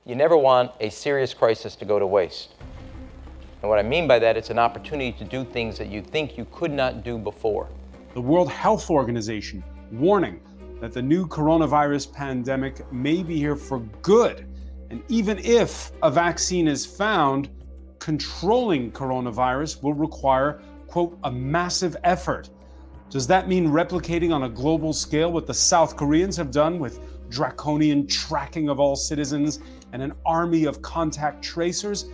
You never want a serious crisis to go to waste. And what I mean by that, it's an opportunity to do things that you think you could not do before. The World Health Organization warning that the new coronavirus pandemic may be here for good. And even if a vaccine is found, controlling coronavirus will require, quote, a massive effort. Does that mean replicating on a global scale what the South Koreans have done with draconian tracking of all citizens and an army of contact tracers?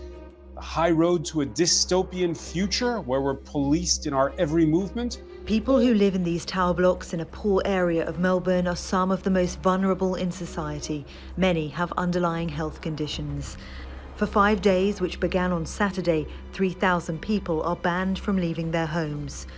The high road to a dystopian future where we're policed in our every movement? People who live in these tower blocks in a poor area of Melbourne are some of the most vulnerable in society. Many have underlying health conditions. For 5 days, which began on Saturday, 3,000 people are banned from leaving their homes.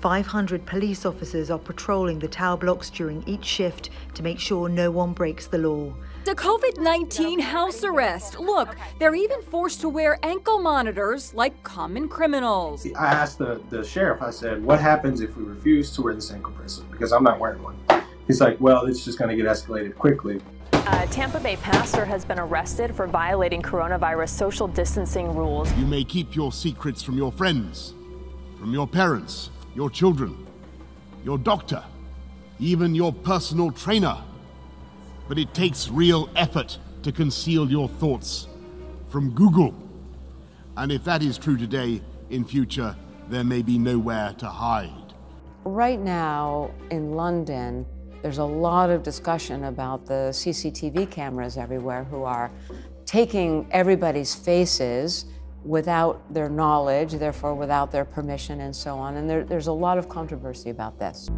500 police officers are patrolling the tower blocks during each shift to make sure no one breaks the law. The COVID-19 house arrest. Look, they're even forced to wear ankle monitors like common criminals. I asked the sheriff, I said, what happens if we refuse to wear this ankle bracelet? Because I'm not wearing one. He's like, well, it's just going to get escalated quickly. A Tampa Bay pastor has been arrested for violating coronavirus social distancing rules. You may keep your secrets from your friends, from your parents, your children, your doctor, even your personal trainer. But it takes real effort to conceal your thoughts from Google. And if that is true today, in future, there may be nowhere to hide. Right now in London, there's a lot of discussion about the CCTV cameras everywhere who are taking everybody's faces without their knowledge, therefore without their permission and so on. And there's a lot of controversy about this.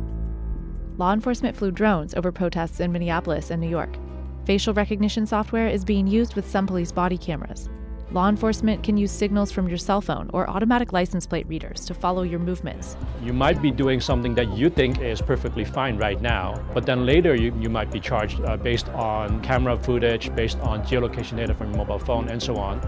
Law enforcement flew drones over protests in Minneapolis and New York. Facial recognition software is being used with some police body cameras. Law enforcement can use signals from your cell phone or automatic license plate readers to follow your movements. You might be doing something that you think is perfectly fine right now, but then later you might be charged based on camera footage, based on geolocation data from your mobile phone, and so on.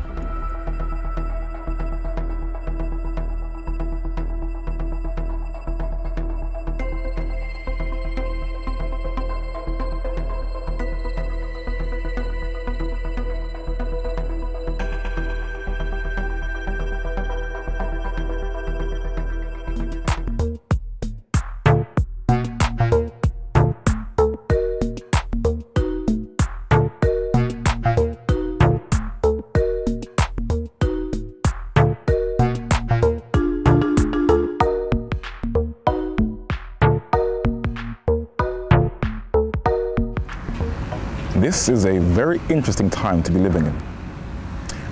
This is a very interesting time to be living in.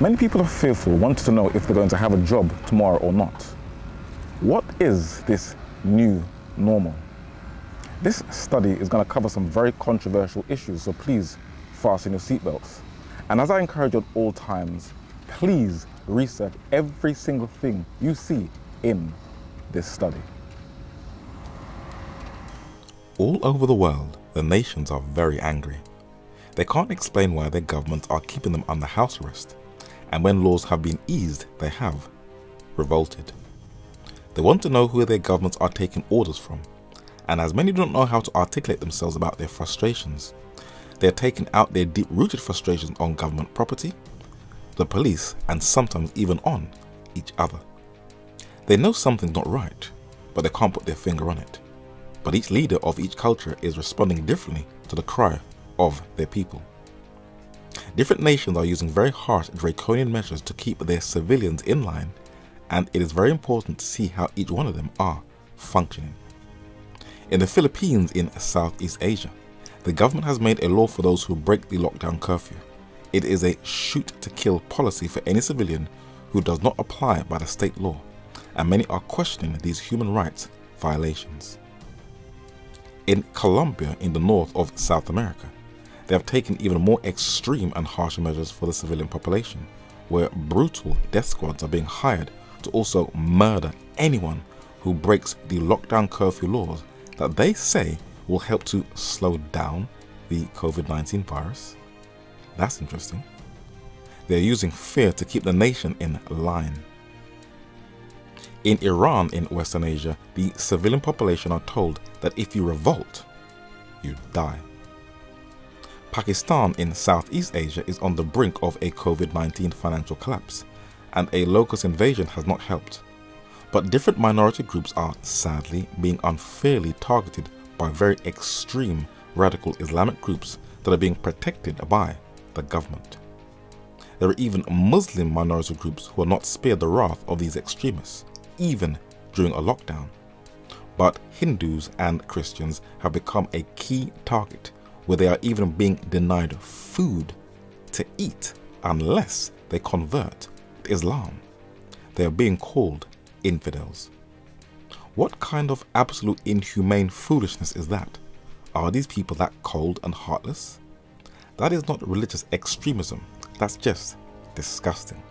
Many people are fearful, wanting to know if they're going to have a job tomorrow or not. What is this new normal? This study is going to cover some very controversial issues, so please fasten your seatbelts. And as I encourage you at all times, please research every single thing you see in this study. All over the world, the nations are very angry. They can't explain why their governments are keeping them under house arrest, and when laws have been eased, they have revolted. They want to know who their governments are taking orders from, and as many don't know how to articulate themselves about their frustrations, they are taking out their deep-rooted frustrations on government property, the police, and sometimes even on each other. They know something's not right, but they can't put their finger on it. But each leader of each culture is responding differently to the cry of their people. Different nations are using very harsh draconian measures to keep their civilians in line, and it is very important to see how each one of them are functioning. In the Philippines in Southeast Asia, the government has made a law for those who break the lockdown curfew. It is a shoot-to-kill policy for any civilian who does not apply by the state law, and many are questioning these human rights violations. In Colombia, in the north of South America, they have taken even more extreme and harsher measures for the civilian population, where brutal death squads are being hired to also murder anyone who breaks the lockdown curfew laws that they say will help to slow down the COVID-19 virus. That's interesting. They're using fear to keep the nation in line. In Iran in Western Asia, the civilian population are told that if you revolt, you die. Pakistan in Southeast Asia is on the brink of a COVID-19 financial collapse, and a locust invasion has not helped. But different minority groups are, sadly, being unfairly targeted by very extreme radical Islamic groups that are being protected by the government. There are even Muslim minority groups who are not spared the wrath of these extremists, even during a lockdown. But Hindus and Christians have become a key target, where they are even being denied food to eat unless they convert to Islam. They are being called infidels. What kind of absolute inhumane foolishness is that? Are these people that cold and heartless? That is not religious extremism, that's just disgusting.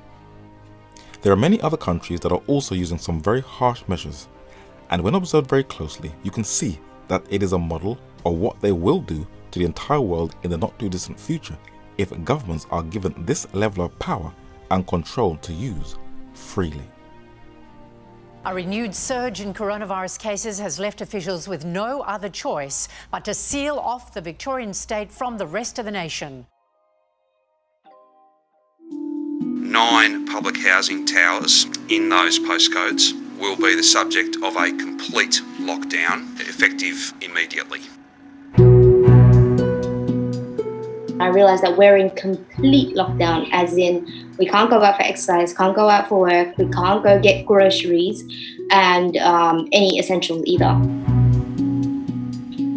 There are many other countries that are also using some very harsh measures, and when observed very closely, you can see that it is a model of what they will do to the entire world in the not too distant future if governments are given this level of power and control to use freely. A renewed surge in coronavirus cases has left officials with no other choice but to seal off the Victorian state from the rest of the nation. 9 public housing towers in those postcodes will be the subject of a complete lockdown, effective immediately. I realised that we're in complete lockdown, as in we can't go out for exercise, can't go out for work, we can't go get groceries and any essentials either.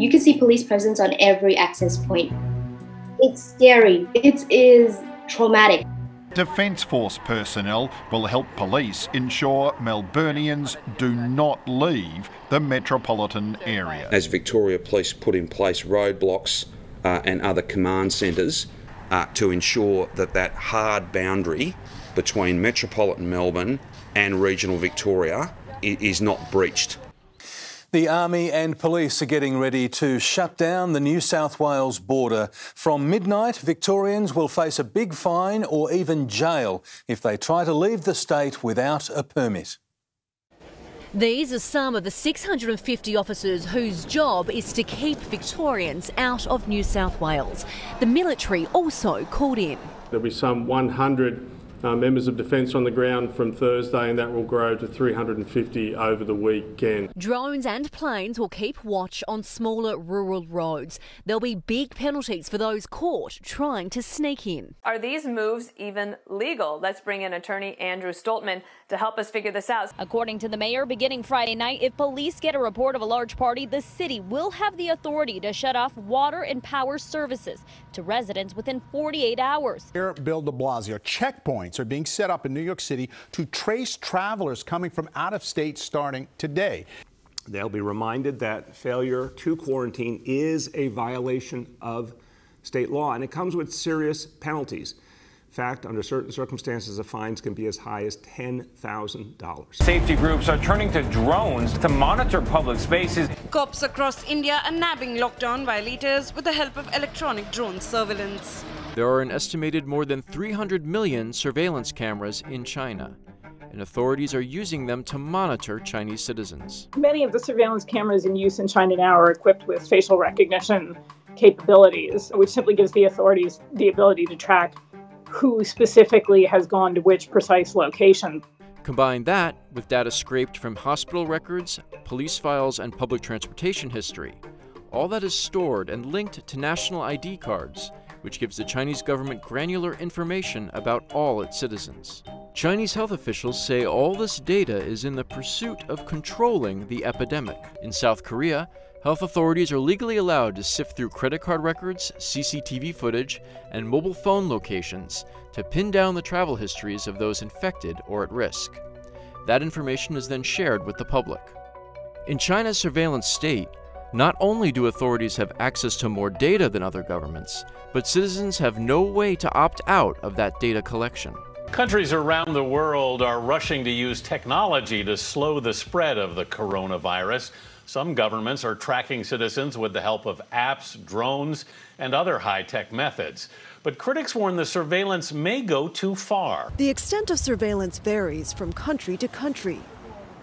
You can see police presence on every access point. It's scary. It is traumatic. Defence Force personnel will help police ensure Melburnians do not leave the metropolitan area. As Victoria Police put in place roadblocks and other command centres to ensure that that hard boundary between metropolitan Melbourne and regional Victoria is not breached. The Army and police are getting ready to shut down the New South Wales border. From midnight, Victorians will face a big fine or even jail if they try to leave the state without a permit. These are some of the 650 officers whose job is to keep Victorians out of New South Wales. The military also called in. There'll be some 100 members of Defence on the ground from Thursday, and that will grow to 350 over the weekend. Drones and planes will keep watch on smaller rural roads. There'll be big penalties for those caught trying to sneak in. Are these moves even legal? Let's bring in attorney Andrew Stoltman to help us figure this out. According to the mayor, beginning Friday night, if police get a report of a large party, the city will have the authority to shut off water and power services to residents within 48 hours. Mayor Bill de Blasio, checkpoints are being set up in New York City to trace travelers coming from out of state starting today. They'll be reminded that failure to quarantine is a violation of state law, and it comes with serious penalties. In fact, under certain circumstances, the fines can be as high as $10,000. Safety groups are turning to drones to monitor public spaces. Cops across India are nabbing lockdown violators with the help of electronic drone surveillance. There are an estimated more than 300 million surveillance cameras in China, and authorities are using them to monitor Chinese citizens. Many of the surveillance cameras in use in China now are equipped with facial recognition capabilities, which simply gives the authorities the ability to track who specifically has gone to which precise location. Combine that with data scraped from hospital records, police files, and public transportation history. All that is stored and linked to national ID cards, which gives the Chinese government granular information about all its citizens. Chinese health officials say all this data is in the pursuit of controlling the epidemic. In South Korea, health authorities are legally allowed to sift through credit card records, CCTV footage, and mobile phone locations to pin down the travel histories of those infected or at risk. That information is then shared with the public. In China's surveillance state, not only do authorities have access to more data than other governments, but citizens have no way to opt out of that data collection. Countries around the world are rushing to use technology to slow the spread of the coronavirus. Some governments are tracking citizens with the help of apps, drones, and other high-tech methods. But critics warn the surveillance may go too far. The extent of surveillance varies from country to country.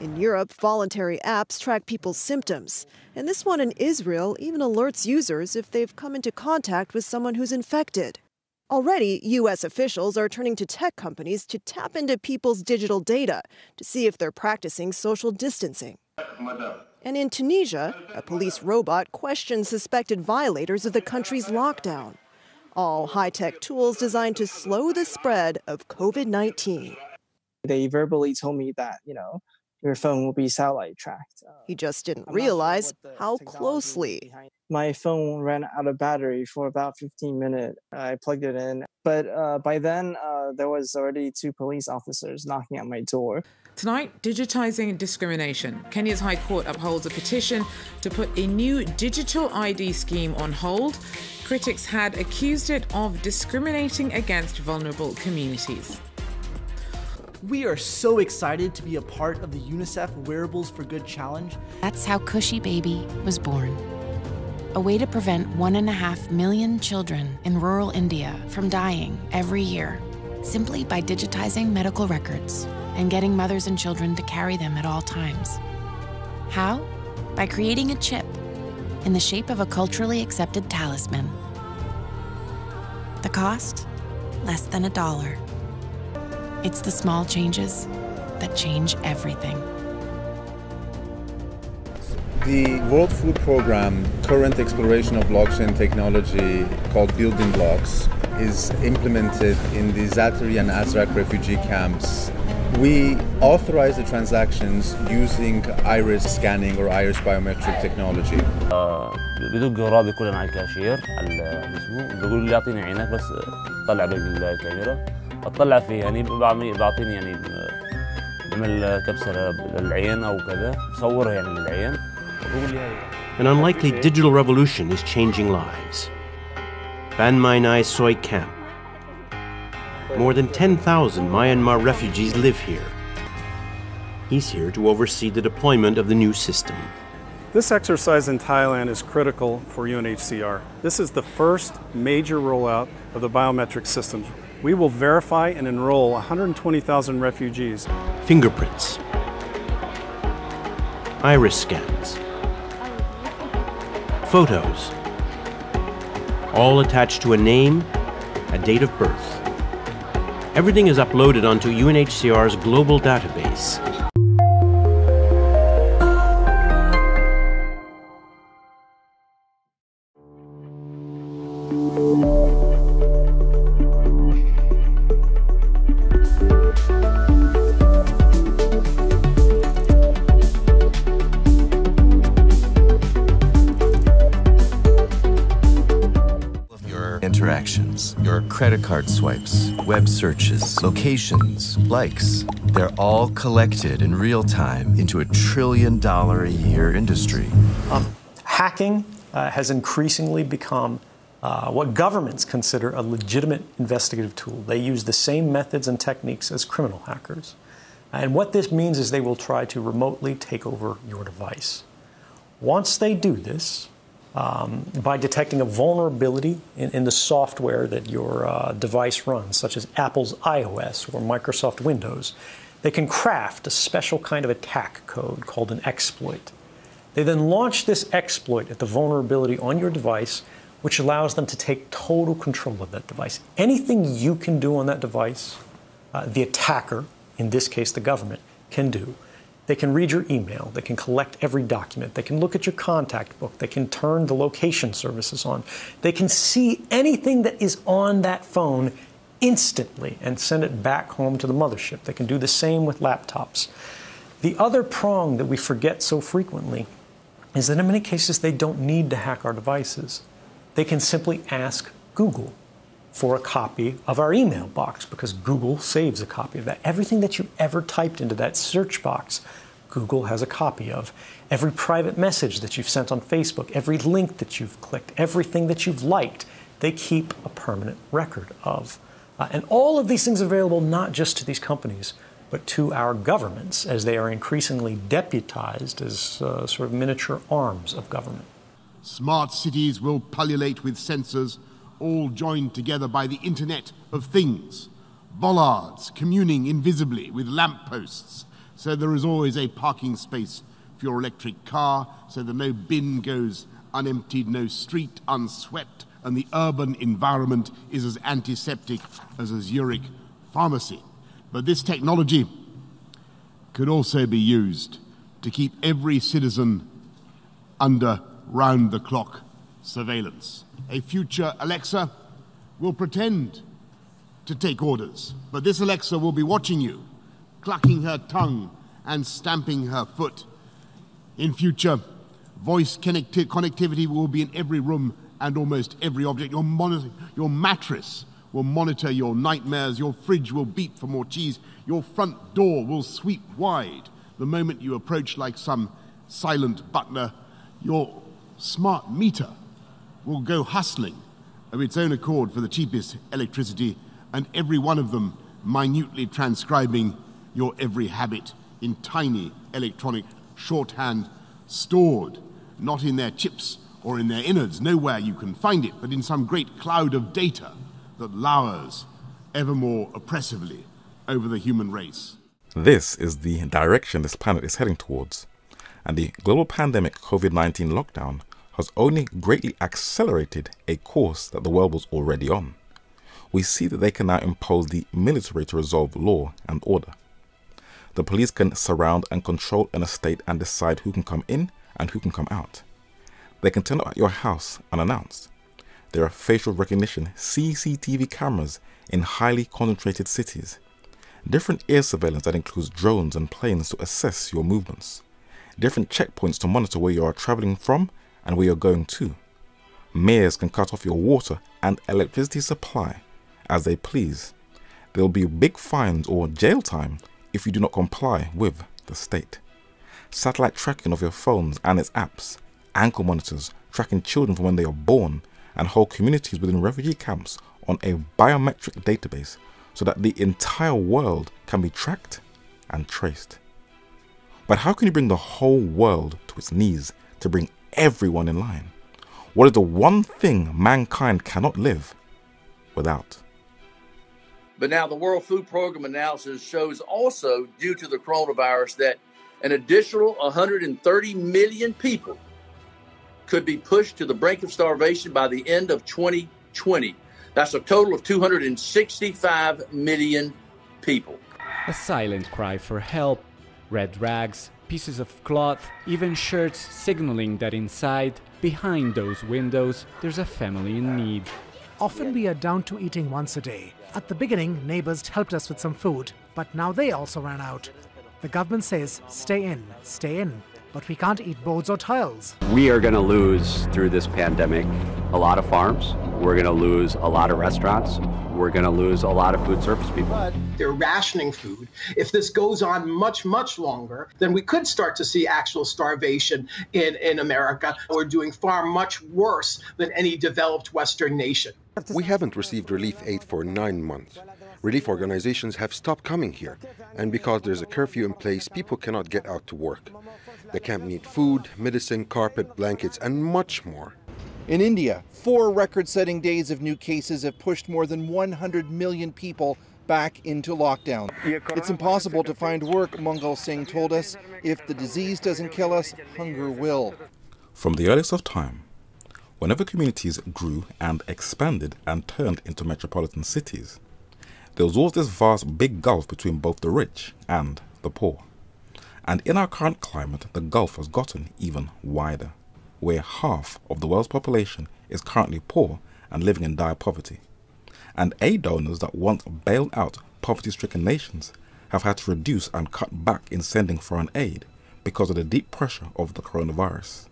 In Europe, voluntary apps track people's symptoms. And this one in Israel even alerts users if they've come into contact with someone who's infected. Already, U.S. officials are turning to tech companies to tap into people's digital data to see if they're practicing social distancing. And in Tunisia, a police robot questions suspected violators of the country's lockdown. All high-tech tools designed to slow the spread of COVID-19. They verbally told me that, your phone will be satellite tracked. He just didn't realize how closely. My phone ran out of battery for about 15 minutes. I plugged it in, but by then there was already 2 police officers knocking at my door. Tonight, digitising discrimination. Kenya's High Court upholds a petition to put a new digital ID scheme on hold. Critics had accused it of discriminating against vulnerable communities. We are so excited to be a part of the UNICEF Wearables for Good Challenge. That's how Cushy Baby was born. A way to prevent 1.5 million children in rural India from dying every year, simply by digitizing medical records and getting mothers and children to carry them at all times. How? By creating a chip in the shape of a culturally accepted talisman. The cost? Less than $1. It's the small changes that change everything. The World Food Programme current exploration of blockchain technology called Building Blocks is implemented in the Zaatari and Azraq refugee camps. We authorize the transactions using iris scanning or iris biometric technology. بدق رابي كلنا على الكاشير على اسمه بيقول لي اعطيني عينك بس طلع بالكاميرا اطلع فيه يعني بعطيني يعني بعمل كبسه للعين او كذا بصورها يعني للعين بقول لي هاي. An unlikely digital revolution is changing lives. Ban Mai Nai Soi Camp. More than 10,000 Myanmar refugees live here. He's here to oversee the deployment of the new system. This exercise in Thailand is critical for UNHCR. This is the first major rollout of the biometric systems. We will verify and enroll 120,000 refugees. Fingerprints. Iris scans. Photos. All attached to a name, a date of birth. Everything is uploaded onto UNHCR's global database. Interactions, your credit card swipes, web searches, locations, likes, they're all collected in real time into $1 trillion a year industry. Hacking has increasingly become what governments consider a legitimate investigative tool. They use the same methods and techniques as criminal hackers. And what this means is they will try to remotely take over your device. Once they do this, by detecting a vulnerability in the software that your device runs, such as Apple's iOS or Microsoft Windows, they can craft a special kind of attack code called an exploit. They then launch this exploit at the vulnerability on your device, which allows them to take total control of that device. Anything you can do on that device, the attacker, in this case the government, can do. They can read your email, they can collect every document, they can look at your contact book, they can turn the location services on, they can see anything that is on that phone instantly and send it back home to the mothership. They can do the same with laptops. The other prong that we forget so frequently is that in many cases they don't need to hack our devices. They can simply ask Google for a copy of our email box because Google saves a copy of that. Everything that you ever typed into that search box, Google has a copy of. Every private message that you've sent on Facebook, every link that you've clicked, everything that you've liked, they keep a permanent record of. And all of these things are available not just to these companies, but to our governments as they are increasingly deputized as sort of miniature arms of government. Smart cities will pullulate with sensors, all joined together by the Internet of Things. Bollards communing invisibly with lampposts, so there is always a parking space for your electric car, so that no bin goes unemptied, no street unswept, and the urban environment is as antiseptic as a Zurich pharmacy. But this technology could also be used to keep every citizen under round-the-clock surveillance. A future Alexa will pretend to take orders, but this Alexa will be watching you, clucking her tongue and stamping her foot. In future, voice connectivity will be in every room and almost every object. Your mattress will monitor your nightmares, your fridge will beep for more cheese, your front door will sweep wide the moment you approach like some silent butler. Your smart meter will go hustling of its own accord for the cheapest electricity, and every one of them minutely transcribing your every habit in tiny electronic shorthand, stored not in their chips or in their innards, nowhere you can find it, but in some great cloud of data that lowers ever more oppressively over the human race. This is the direction this planet is heading towards, and the global pandemic COVID-19 lockdown has only greatly accelerated a course that the world was already on. We see that they can now impose the military to resolve law and order. The police can surround and control an estate and decide who can come in and who can come out. They can turn up at your house unannounced. There are facial recognition CCTV cameras in highly concentrated cities. Different air surveillance that includes drones and planes to assess your movements. Different checkpoints to monitor where you are traveling from and where you're going to. Mayors can cut off your water and electricity supply as they please. There will be big fines or jail time if you do not comply with the state. Satellite tracking of your phones and its apps, ankle monitors tracking children from when they are born, and whole communities within refugee camps on a biometric database so that the entire world can be tracked and traced. But how can you bring the whole world to its knees to bring everyone in line? What is the one thing mankind cannot live without? But now the World Food Program analysis shows also, due to the coronavirus, that an additional 130 million people could be pushed to the brink of starvation by the end of 2020. That's a total of 265 million people. A silent cry for help, red rags, pieces of cloth, even shirts signaling that inside, behind those windows, there's a family in need. Often we are down to eating once a day. At the beginning, neighbors helped us with some food, but now they also ran out. The government says, stay in, but we can't eat boards or tiles. We are going to lose, through this pandemic, a lot of farms. We're going to lose a lot of restaurants. We're going to lose a lot of food service people. But they're rationing food. If this goes on much, much longer, then we could start to see actual starvation in America. We're doing far much worse than any developed Western nation. We haven't received relief aid for 9 months. Relief organizations have stopped coming here, and because there's a curfew in place, people cannot get out to work. They can't need food, medicine, carpet, blankets, and much more. In India, 4 record-setting days of new cases have pushed more than 100 million people back into lockdown. It's impossible to find work, Mangal Singh told us. If the disease doesn't kill us, hunger will. From the earliest of time, whenever communities grew and expanded and turned into metropolitan cities, there was always this vast big gulf between both the rich and the poor. And in our current climate, the gulf has gotten even wider, where half of the world's population is currently poor and living in dire poverty. And aid donors that once bailed out poverty-stricken nations have had to reduce and cut back in sending foreign aid because of the deep pressure of the coronavirus.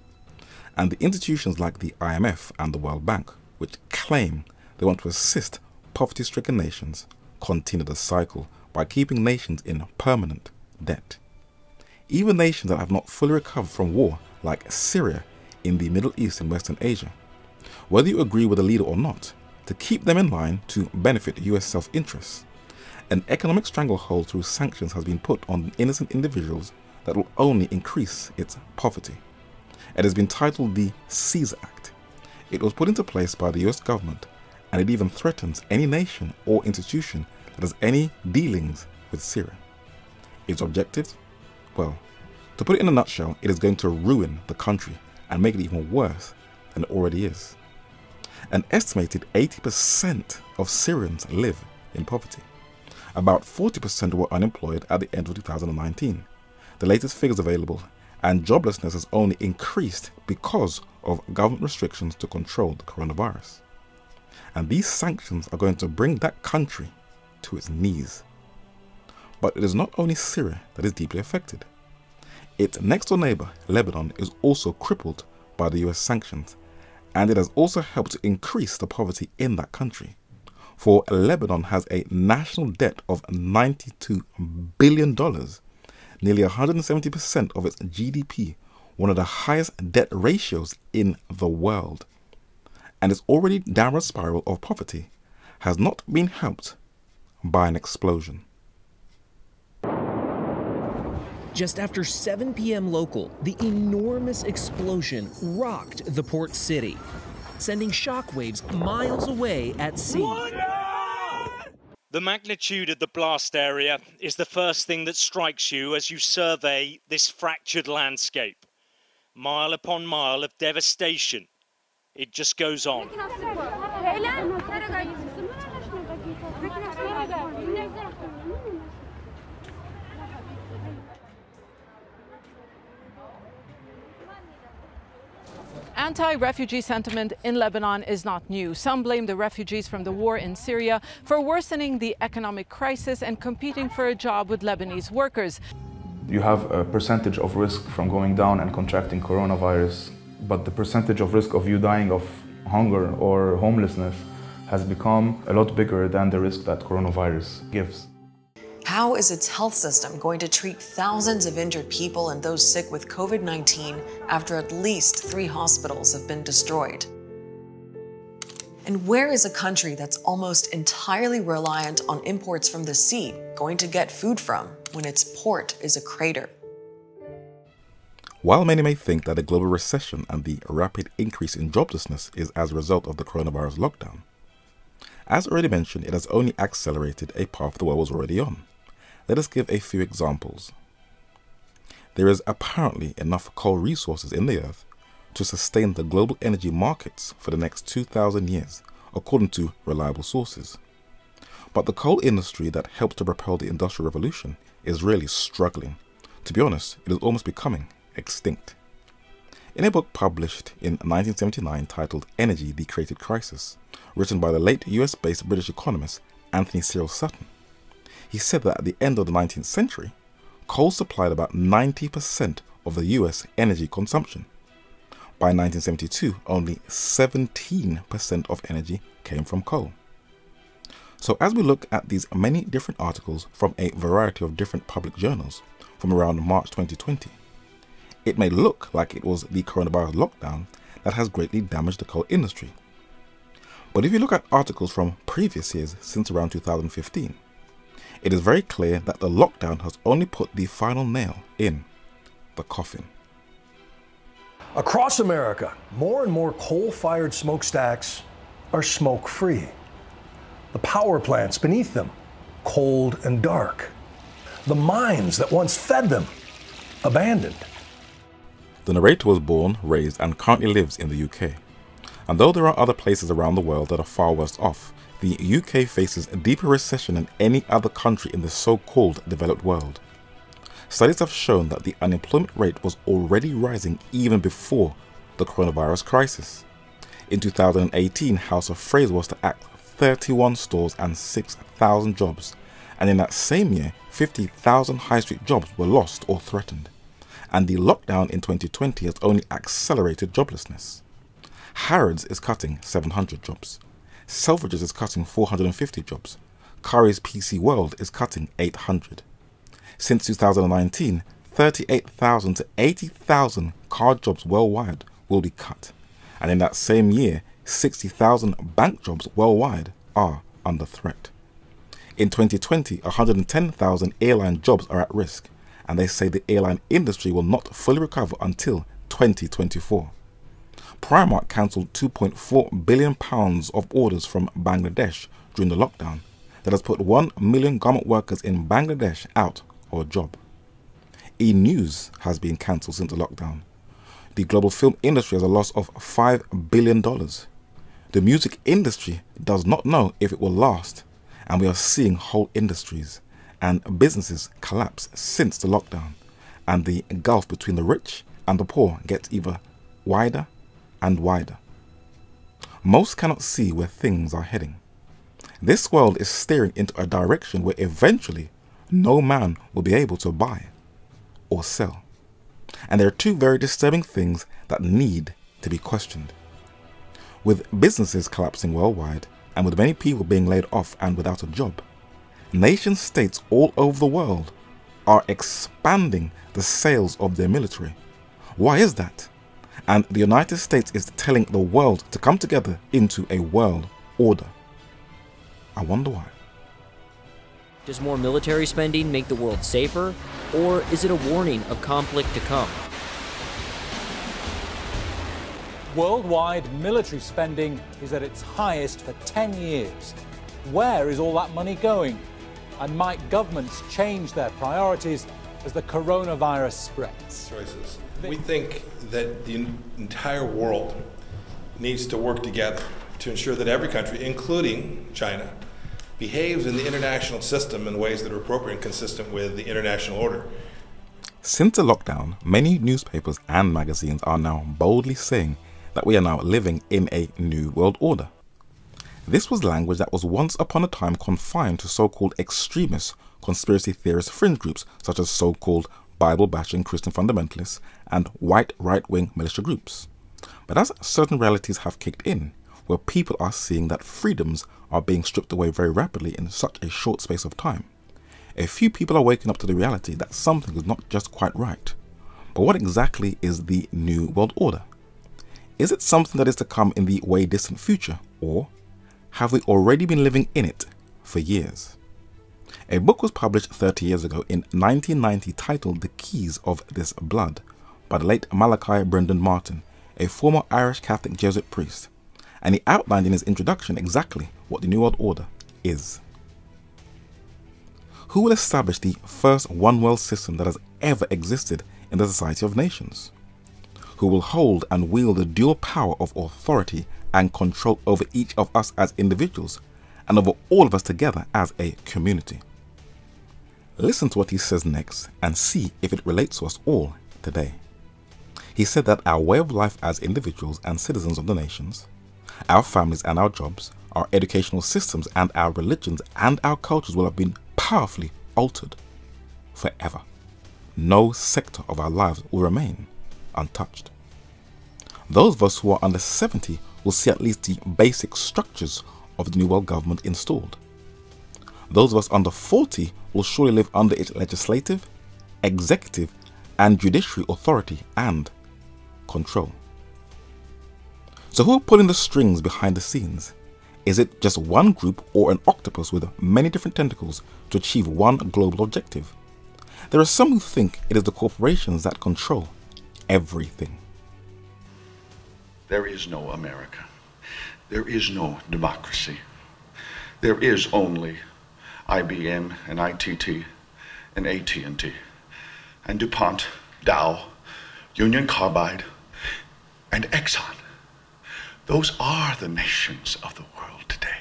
And the institutions like the IMF and the World Bank, which claim they want to assist poverty-stricken nations, continue the cycle by keeping nations in permanent debt. Even nations that have not fully recovered from war, like Syria in the Middle East and Western Asia, whether you agree with the leader or not, to keep them in line to benefit US self-interests. An economic stranglehold through sanctions has been put on innocent individuals that will only increase its poverty. It has been titled the Caesar Act. It was put into place by the US government, and it even threatens any nation or institution that has any dealings with Syria. Its objective? Well, to put it in a nutshell, it is going to ruin the country and make it even worse than it already is. An estimated 80% of Syrians live in poverty. About 40% were unemployed at the end of 2019, the latest figures available, and joblessness has only increased because of government restrictions to control the coronavirus. And these sanctions are going to bring that country to its knees. But it is not only Syria that is deeply affected. Its next door neighbor, Lebanon, is also crippled by the US sanctions, and it has also helped to increase the poverty in that country. For Lebanon has a national debt of $92 billion, nearly 170% of its GDP, one of the highest debt ratios in the world. And its already downward spiral of poverty has not been helped by an explosion. Just after 7 p.m. local, the enormous explosion rocked the port city, sending shockwaves miles away at sea. The magnitude of the blast area is the first thing that strikes you as you survey this fractured landscape. Mile upon mile of devastation. It just goes on. Anti-refugee sentiment in Lebanon is not new. Some blame the refugees from the war in Syria for worsening the economic crisis and competing for a job with Lebanese workers. You have a percentage of risk from going down and contracting coronavirus, but the percentage of risk of you dying of hunger or homelessness has become a lot bigger than the risk that coronavirus gives. How is its health system going to treat thousands of injured people and those sick with COVID-19 after at least 3 hospitals have been destroyed? And where is a country that's almost entirely reliant on imports from the sea going to get food from when its port is a crater? While many may think that the global recession and the rapid increase in joblessness is as a result of the coronavirus lockdown, as already mentioned, it has only accelerated a path the world was already on. Let us give a few examples. There is apparently enough coal resources in the earth to sustain the global energy markets for the next 2,000 years, according to reliable sources. But the coal industry that helped to propel the Industrial Revolution is really struggling. To be honest, it is almost becoming extinct. In a book published in 1979 titled Energy, the Created Crisis, written by the late US-based British economist Anthony Cyril Sutton, he said that at the end of the 19th century, coal supplied about 90% of the US energy consumption. By 1972, only 17% of energy came from coal. So as we look at these many different articles from a variety of different public journals from around March 2020, it may look like it was the coronavirus lockdown that has greatly damaged the coal industry. But if you look at articles from previous years since around 2015, it is very clear that the lockdown has only put the final nail in the coffin. Across America, more and more coal-fired smokestacks are smoke-free. The power plants beneath them, cold and dark. The mines that once fed them, abandoned. The narrator was born, raised, and currently lives in the UK. And though there are other places around the world that are far worse off, the UK faces a deeper recession than any other country in the so-called developed world. Studies have shown that the unemployment rate was already rising even before the coronavirus crisis. In 2018, House of Fraser was to act 31 stores and 6,000 jobs, and in that same year, 50,000 high street jobs were lost or threatened. And the lockdown in 2020 has only accelerated joblessness. Harrods is cutting 700 jobs. Selfridges is cutting 450 jobs. Currys PC World is cutting 800. Since 2019, 38,000 to 80,000 car jobs worldwide will be cut. And in that same year, 60,000 bank jobs worldwide are under threat. In 2020, 110,000 airline jobs are at risk, and they say the airline industry will not fully recover until 2024. Primark cancelled £2.4 billion of orders from Bangladesh during the lockdown that has put 1 million garment workers in Bangladesh out of a job. E-news has been cancelled since the lockdown. The global film industry has a loss of $5 billion. The music industry does not know if it will last, and we are seeing whole industries and businesses collapse since the lockdown, and the gulf between the rich and the poor gets even wider and wider. Most cannot see where things are heading. This world is steering into a direction where eventually no man will be able to buy or sell. And there are two very disturbing things that need to be questioned. With businesses collapsing worldwide, and with many people being laid off and without a job, nation states all over the world are expanding the sales of their military. Why is that? And the United States is telling the world to come together into a world order. I wonder why. Does more military spending make the world safer, or is it a warning of conflict to come? Worldwide military spending is at its highest for 10 years. Where is all that money going? And might governments change their priorities as the coronavirus spreads? Choices. We think that the entire world needs to work together to ensure that every country, including China, behaves in the international system in ways that are appropriate and consistent with the international order. Since the lockdown, many newspapers and magazines are now boldly saying that we are now living in a new world order. This was language that was once upon a time confined to so-called extremist conspiracy theorist fringe groups such as so-called Bible-bashing Christian fundamentalists and white right-wing militia groups. But as certain realities have kicked in, where people are seeing that freedoms are being stripped away very rapidly in such a short space of time, a few people are waking up to the reality that something is not just quite right. But what exactly is the new world order? Is it something that is to come in the way distant future, or have we already been living in it for years? A book was published 30 years ago in 1990 titled The Keys of This Blood by the late Malachi Brendan Martin, a former Irish Catholic Jesuit priest, and he outlined in his introduction exactly what the New World Order is. Who will establish the first one world system that has ever existed in the Society of Nations? Who will hold and wield the dual power of authority and control over each of us as individuals and over all of us together as a community? Listen to what he says next and see if it relates to us all today. He said that our way of life as individuals and citizens of the nations, our families and our jobs, our educational systems and our religions and our cultures will have been powerfully altered forever. No sector of our lives will remain untouched. Those of us who are under 70 will see at least the basic structures of the New World Government installed. Those of us under 40 will surely live under its legislative, executive and judiciary authority and control. So who are pulling the strings behind the scenes? Is it just one group or an octopus with many different tentacles to achieve one global objective? There are some who think it is the corporations that control everything. There is no America. There is no democracy. There is only IBM and ITT and AT&T and DuPont, Dow, Union Carbide, and Exxon. Those are the nations of the world today.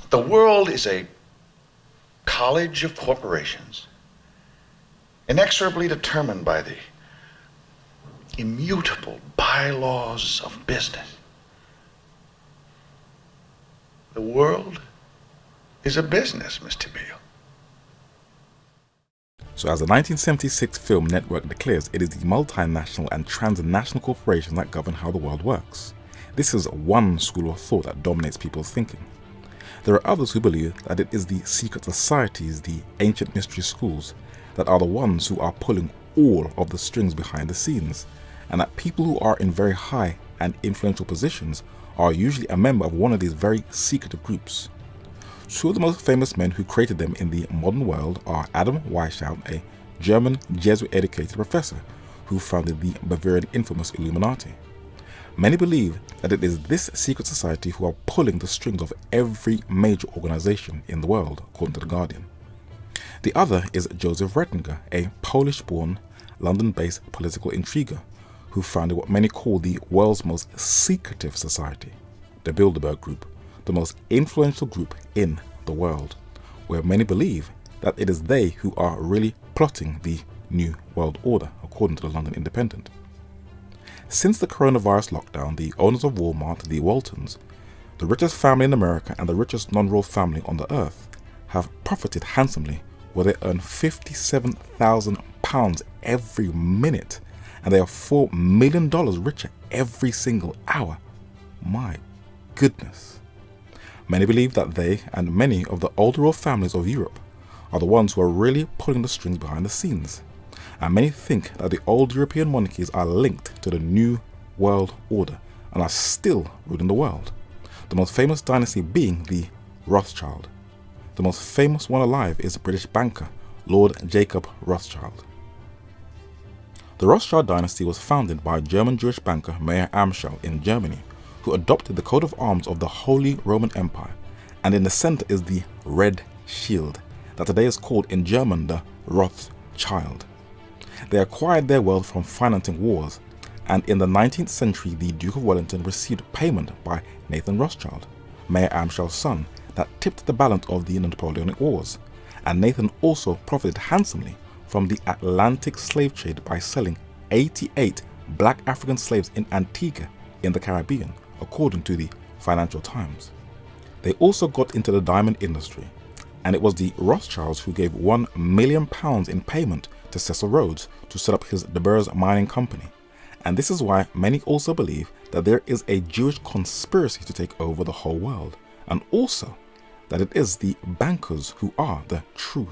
The world is a college of corporations, inexorably determined by the immutable bylaws of business. The world is a business, Mr. Beale. So as the 1976 film Network declares, it is the multinational and transnational corporations that govern how the world works. This is one school of thought that dominates people's thinking. There are others who believe that it is the secret societies, the ancient mystery schools, that are the ones who are pulling all of the strings behind the scenes, and that people who are in very high and influential positions are usually a member of one of these very secretive groups. Two of the most famous men who created them in the modern world are Adam Weishaupt, a German Jesuit-educated professor who founded the Bavarian infamous Illuminati. Many believe that it is this secret society who are pulling the strings of every major organization in the world, according to The Guardian. The other is Joseph Ratzinger, a Polish-born, London-based political intriguer who founded what many call the world's most secretive society, the Bilderberg Group, the most influential group in the world, where many believe that it is they who are really plotting the New World Order, according to the London Independent. Since the coronavirus lockdown, the owners of Walmart, the Waltons, the richest family in America and the richest non-royal family on the earth, have profited handsomely, where they earn £57,000 every minute, and they are $4 million richer every single hour. My goodness. Many believe that they and many of the older royal families of Europe are the ones who are really pulling the strings behind the scenes, and many think that the old European monarchies are linked to the New World Order and are still ruling the world, the most famous dynasty being the Rothschild. The most famous one alive is British banker Lord Jacob Rothschild. The Rothschild dynasty was founded by German Jewish banker Meir Amschel in Germany, who adopted the coat of arms of the Holy Roman Empire, and in the center is the red shield that today is called in German the Rothschild. They acquired their wealth from financing wars, and in the 19th century the Duke of Wellington received payment by Nathan Rothschild, Meir Amschel's son, that tipped the balance of the Napoleonic Wars, and Nathan also profited handsomely from the Atlantic slave trade by selling 88 black African slaves in Antigua in the Caribbean, according to the Financial Times. They also got into the diamond industry, and it was the Rothschilds who gave £1 million in payment to Cecil Rhodes to set up his De Beers mining company. And this is why many also believe that there is a Jewish conspiracy to take over the whole world, and also that it is the bankers who are the true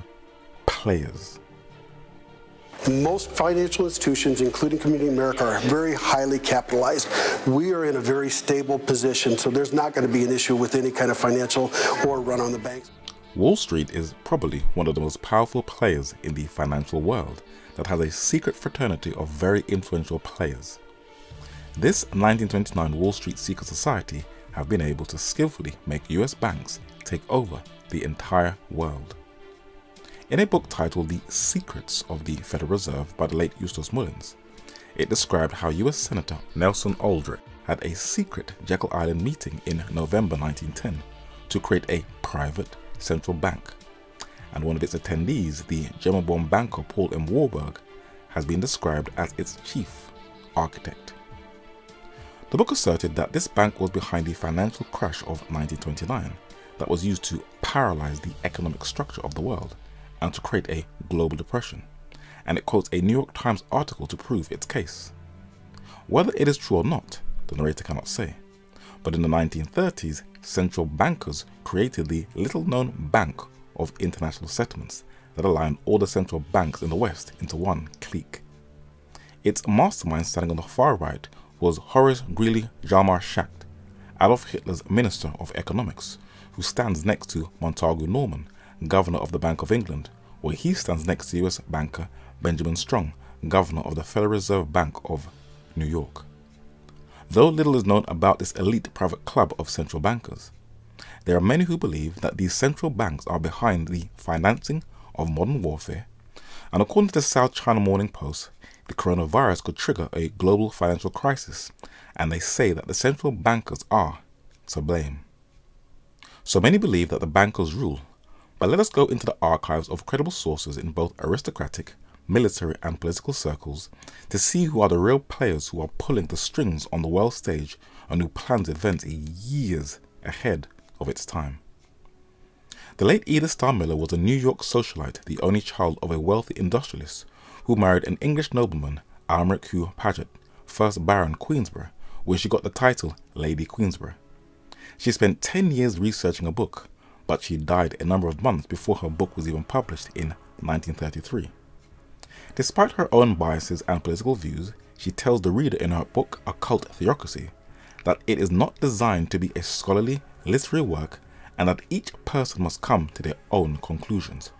players. Most financial institutions, including Community America, are very highly capitalized. We are in a very stable position, so there's not going to be an issue with any kind of financial or run on the banks. Wall Street is probably one of the most powerful players in the financial world that has a secret fraternity of very influential players. This 1929 Wall Street secret society have been able to skillfully make US banks take over the entire world. In a book titled The Secrets of the Federal Reserve by the late Eustace Mullins, it described how US Senator Nelson Aldrich had a secret Jekyll Island meeting in November 1910 to create a private central bank, and one of its attendees, the German-born banker Paul M. Warburg, has been described as its chief architect. The book asserted that this bank was behind the financial crash of 1929 that was used to paralyze the economic structure of the world and to create a global depression, and it quotes a New York Times article to prove its case. Whether it is true or not, the narrator cannot say, but in the 1930s, central bankers created the little-known Bank of International Settlements that aligned all the central banks in the West into one clique. Its mastermind standing on the far right was Horace Greeley Hjalmar Schacht, Adolf Hitler's Minister of Economics, who stands next to Montagu Norman, Governor of the Bank of England, where he stands next to US banker Benjamin Strong, Governor of the Federal Reserve Bank of New York. Though little is known about this elite private club of central bankers, there are many who believe that these central banks are behind the financing of modern warfare, and according to the South China Morning Post, the coronavirus could trigger a global financial crisis, and they say that the central bankers are to blame. So many believe that the bankers rule, but let us go into the archives of credible sources in both aristocratic, military and political circles to see who are the real players who are pulling the strings on the world stage and who plans events years ahead of its time. The late Edith Starr Miller was a New York socialite, the only child of a wealthy industrialist who married an English nobleman, Almeric Hugh Paget, 1st Baron Queensborough, where she got the title Lady Queensborough. She spent 10 years researching a book, but she died a number of months before her book was even published in 1933. Despite her own biases and political views, she tells the reader in her book Occult Theocracy that it is not designed to be a scholarly, literary work and that each person must come to their own conclusions,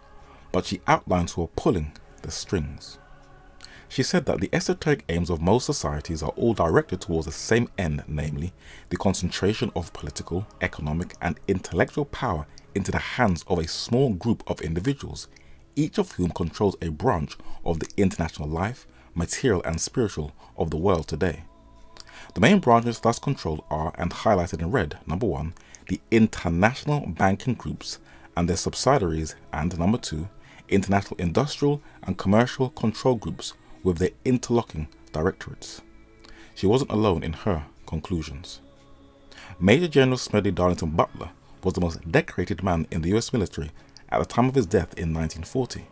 but she outlines who are pulling the strings. She said that the esoteric aims of most societies are all directed towards the same end, namely the concentration of political, economic and intellectual power into the hands of a small group of individuals, each of whom controls a branch of the international life, material and spiritual of the world today. The main branches thus controlled are, and highlighted in red, number 1, the international banking groups and their subsidiaries, and number 2, international industrial and commercial control groups with their interlocking directorates. She wasn't alone in her conclusions. Major General Smedley Darlington Butler was the most decorated man in the US military at the time of his death in 1940.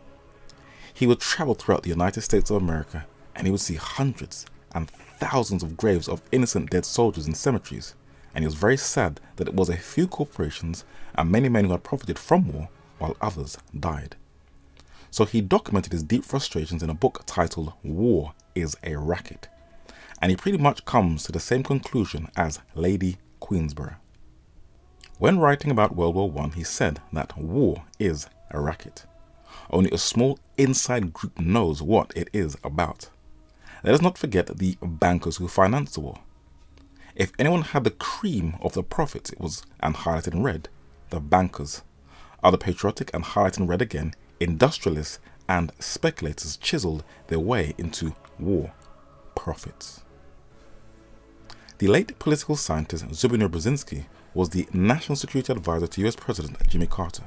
He would travel throughout the United States of America, and he would see hundreds and thousands of graves of innocent dead soldiers in cemeteries, and he was very sad that it was a few corporations and many men who had profited from war while others died. So he documented his deep frustrations in a book titled War is a Racket, and he pretty much comes to the same conclusion as Lady Queensborough. When writing about World War I, he said that war is a racket. Only a small inside group knows what it is about. Let us not forget the bankers who financed the war. If anyone had the cream of the profits, it was, and highlighted in red, the bankers. Other patriotic, and highlighted in red again, industrialists and speculators chiseled their way into war profits. The late political scientist Zbigniew Brzezinski was the National Security Advisor to US President Jimmy Carter.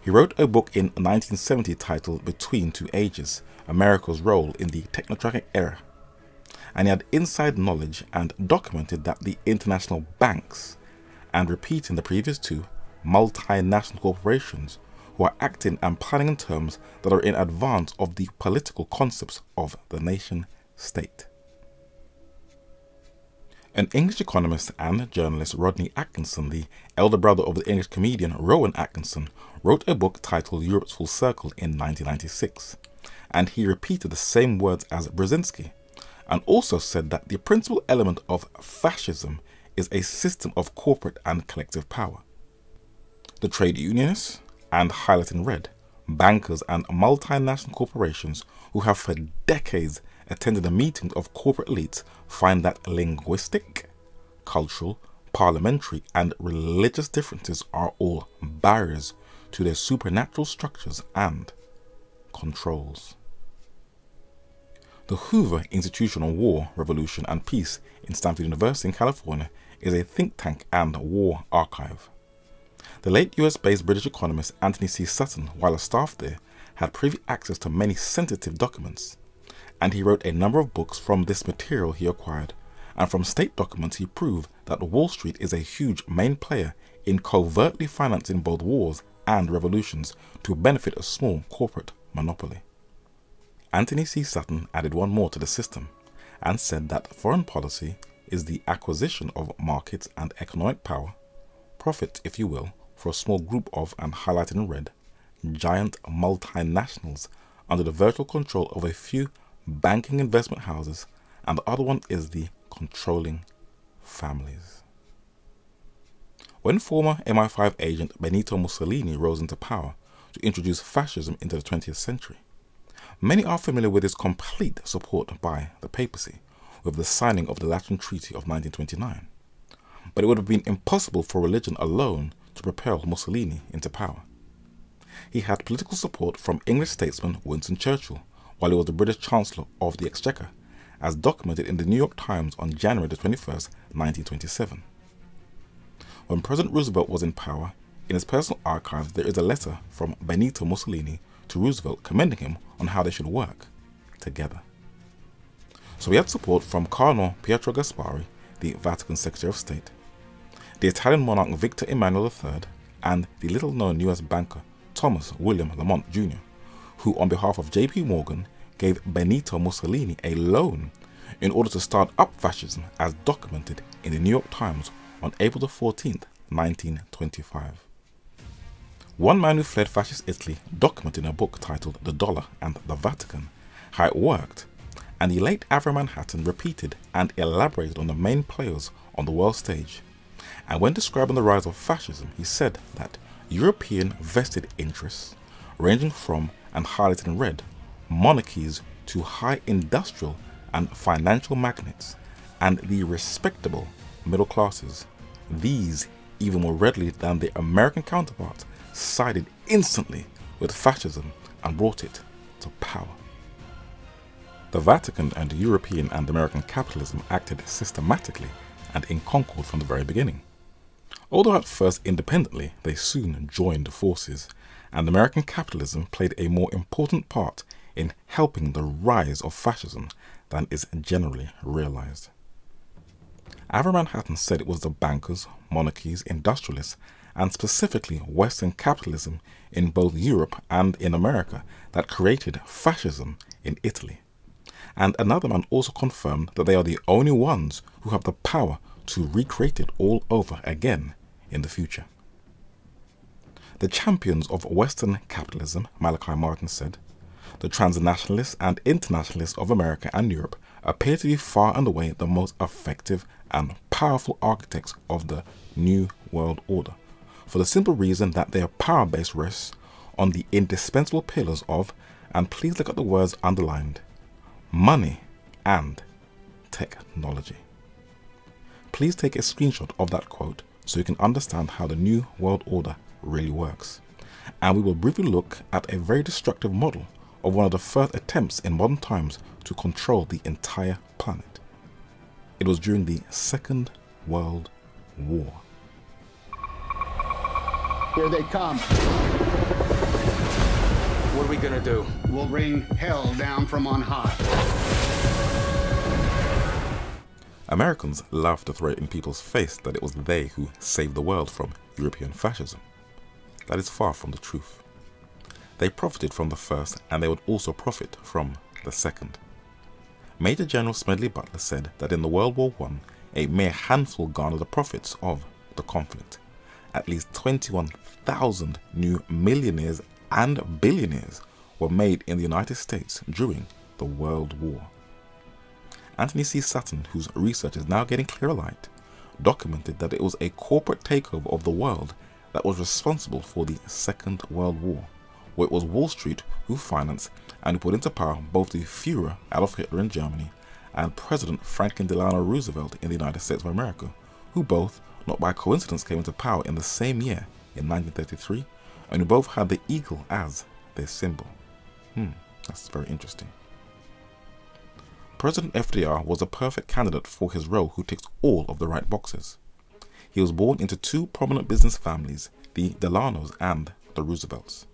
He wrote a book in 1970 titled Between Two Ages, America's Role in the Technocratic Era, and he had inside knowledge and documented that the international banks, and repeating the previous two, multinational corporations, who are acting and planning in terms that are in advance of the political concepts of the nation state. An English economist and journalist, Rodney Atkinson, the elder brother of the English comedian Rowan Atkinson, wrote a book titled Europe's Full Circle in 1996, and he repeated the same words as Brzezinski, and also said that the principal element of fascism is a system of corporate and collective power. The trade unionists, and highlighted in red, bankers and multinational corporations who have for decades attended the meetings of corporate elites find that linguistic, cultural, parliamentary and religious differences are all barriers to their supernatural structures and controls. The Hoover Institute on War, Revolution and Peace in Stanford University in California is a think tank and war archive. The late US-based British economist Anthony C. Sutton, while a staff there, had privy access to many sensitive documents, and he wrote a number of books from this material he acquired, and from state documents he proved that Wall Street is a huge main player in covertly financing both wars and revolutions to benefit a small corporate monopoly. Anthony C. Sutton added one more to the system, and said that foreign policy is the acquisition of markets and economic power, profit if you will, for a small group of, and highlighted in red, giant multinationals under the virtual control of a few banking investment houses, and the other one is the controlling families. When former MI5 agent Benito Mussolini rose into power to introduce fascism into the 20th century, many are familiar with his complete support by the papacy with the signing of the Lateran Treaty of 1929. But it would have been impossible for religion alone to propel Mussolini into power. He had political support from English statesman Winston Churchill while he was the British Chancellor of the Exchequer, as documented in the New York Times on January 21st, 1927. When President Roosevelt was in power, in his personal archives there is a letter from Benito Mussolini to Roosevelt commending him on how they should work together. So he had support from Cardinal Pietro Gasparri, the Vatican Secretary of State, the Italian monarch Victor Emmanuel III, and the little-known US banker Thomas William Lamont Jr., who on behalf of J.P. Morgan gave Benito Mussolini a loan in order to start up fascism, as documented in the New York Times on April 14, 1925. One man who fled fascist Italy documented in a book titled The Dollar and the Vatican how it worked, and the late Avram Manhattan repeated and elaborated on the main players on the world stage. And when describing the rise of fascism, he said that European vested interests, ranging from, and highlighted in red, monarchies to high industrial and financial magnates, and the respectable middle classes, these, even more readily than their American counterparts, sided instantly with fascism and brought it to power. The Vatican and European and American capitalism acted systematically and in concord from the very beginning. Although at first independently, they soon joined forces, and American capitalism played a more important part in helping the rise of fascism than is generally realized. Avery Manhattan said it was the bankers, monarchies, industrialists, and specifically Western capitalism in both Europe and in America that created fascism in Italy. And another man also confirmed that they are the only ones who have the power to recreate it all over again in the future. The champions of Western capitalism, Malachi Martin said, the transnationalists and internationalists of America and Europe appear to be far and away the most effective and powerful architects of the New World Order, for the simple reason that their power base rests on the indispensable pillars of, and please look at the words underlined, money and technology. Please take a screenshot of that quote so you can understand how the New World Order really works. And we will briefly look at a very destructive model of one of the first attempts in modern times to control the entire planet. It was during the Second World War. Here they come. What are we gonna do? We'll bring hell down from on high. Americans love to throw it in people's face that it was they who saved the world from European fascism. That is far from the truth. They profited from the first, and they would also profit from the second. Major General Smedley Butler said that in the World War I, a mere handful garnered the profits of the conflict. At least 21,000 new millionaires and billionaires were made in the United States during the World War. Anthony C. Sutton, whose research is now getting clearer light, documented that it was a corporate takeover of the world that was responsible for the Second World War, where it was Wall Street who financed and who put into power both the Führer Adolf Hitler in Germany and President Franklin Delano Roosevelt in the United States of America, who both, not by coincidence, came into power in the same year in 1933, and who both had the eagle as their symbol. That's very interesting. President FDR was a perfect candidate for his role who ticks all of the right boxes. He was born into two prominent business families, the Delanos and the Roosevelts.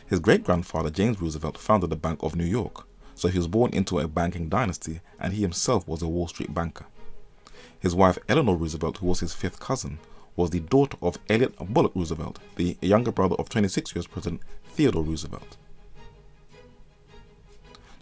His great-grandfather James Roosevelt founded the Bank of New York, so he was born into a banking dynasty, and he himself was a Wall Street banker. His wife Eleanor Roosevelt, who was his fifth cousin, was the daughter of Elliott Bullock Roosevelt, the younger brother of 26th U.S. President Theodore Roosevelt.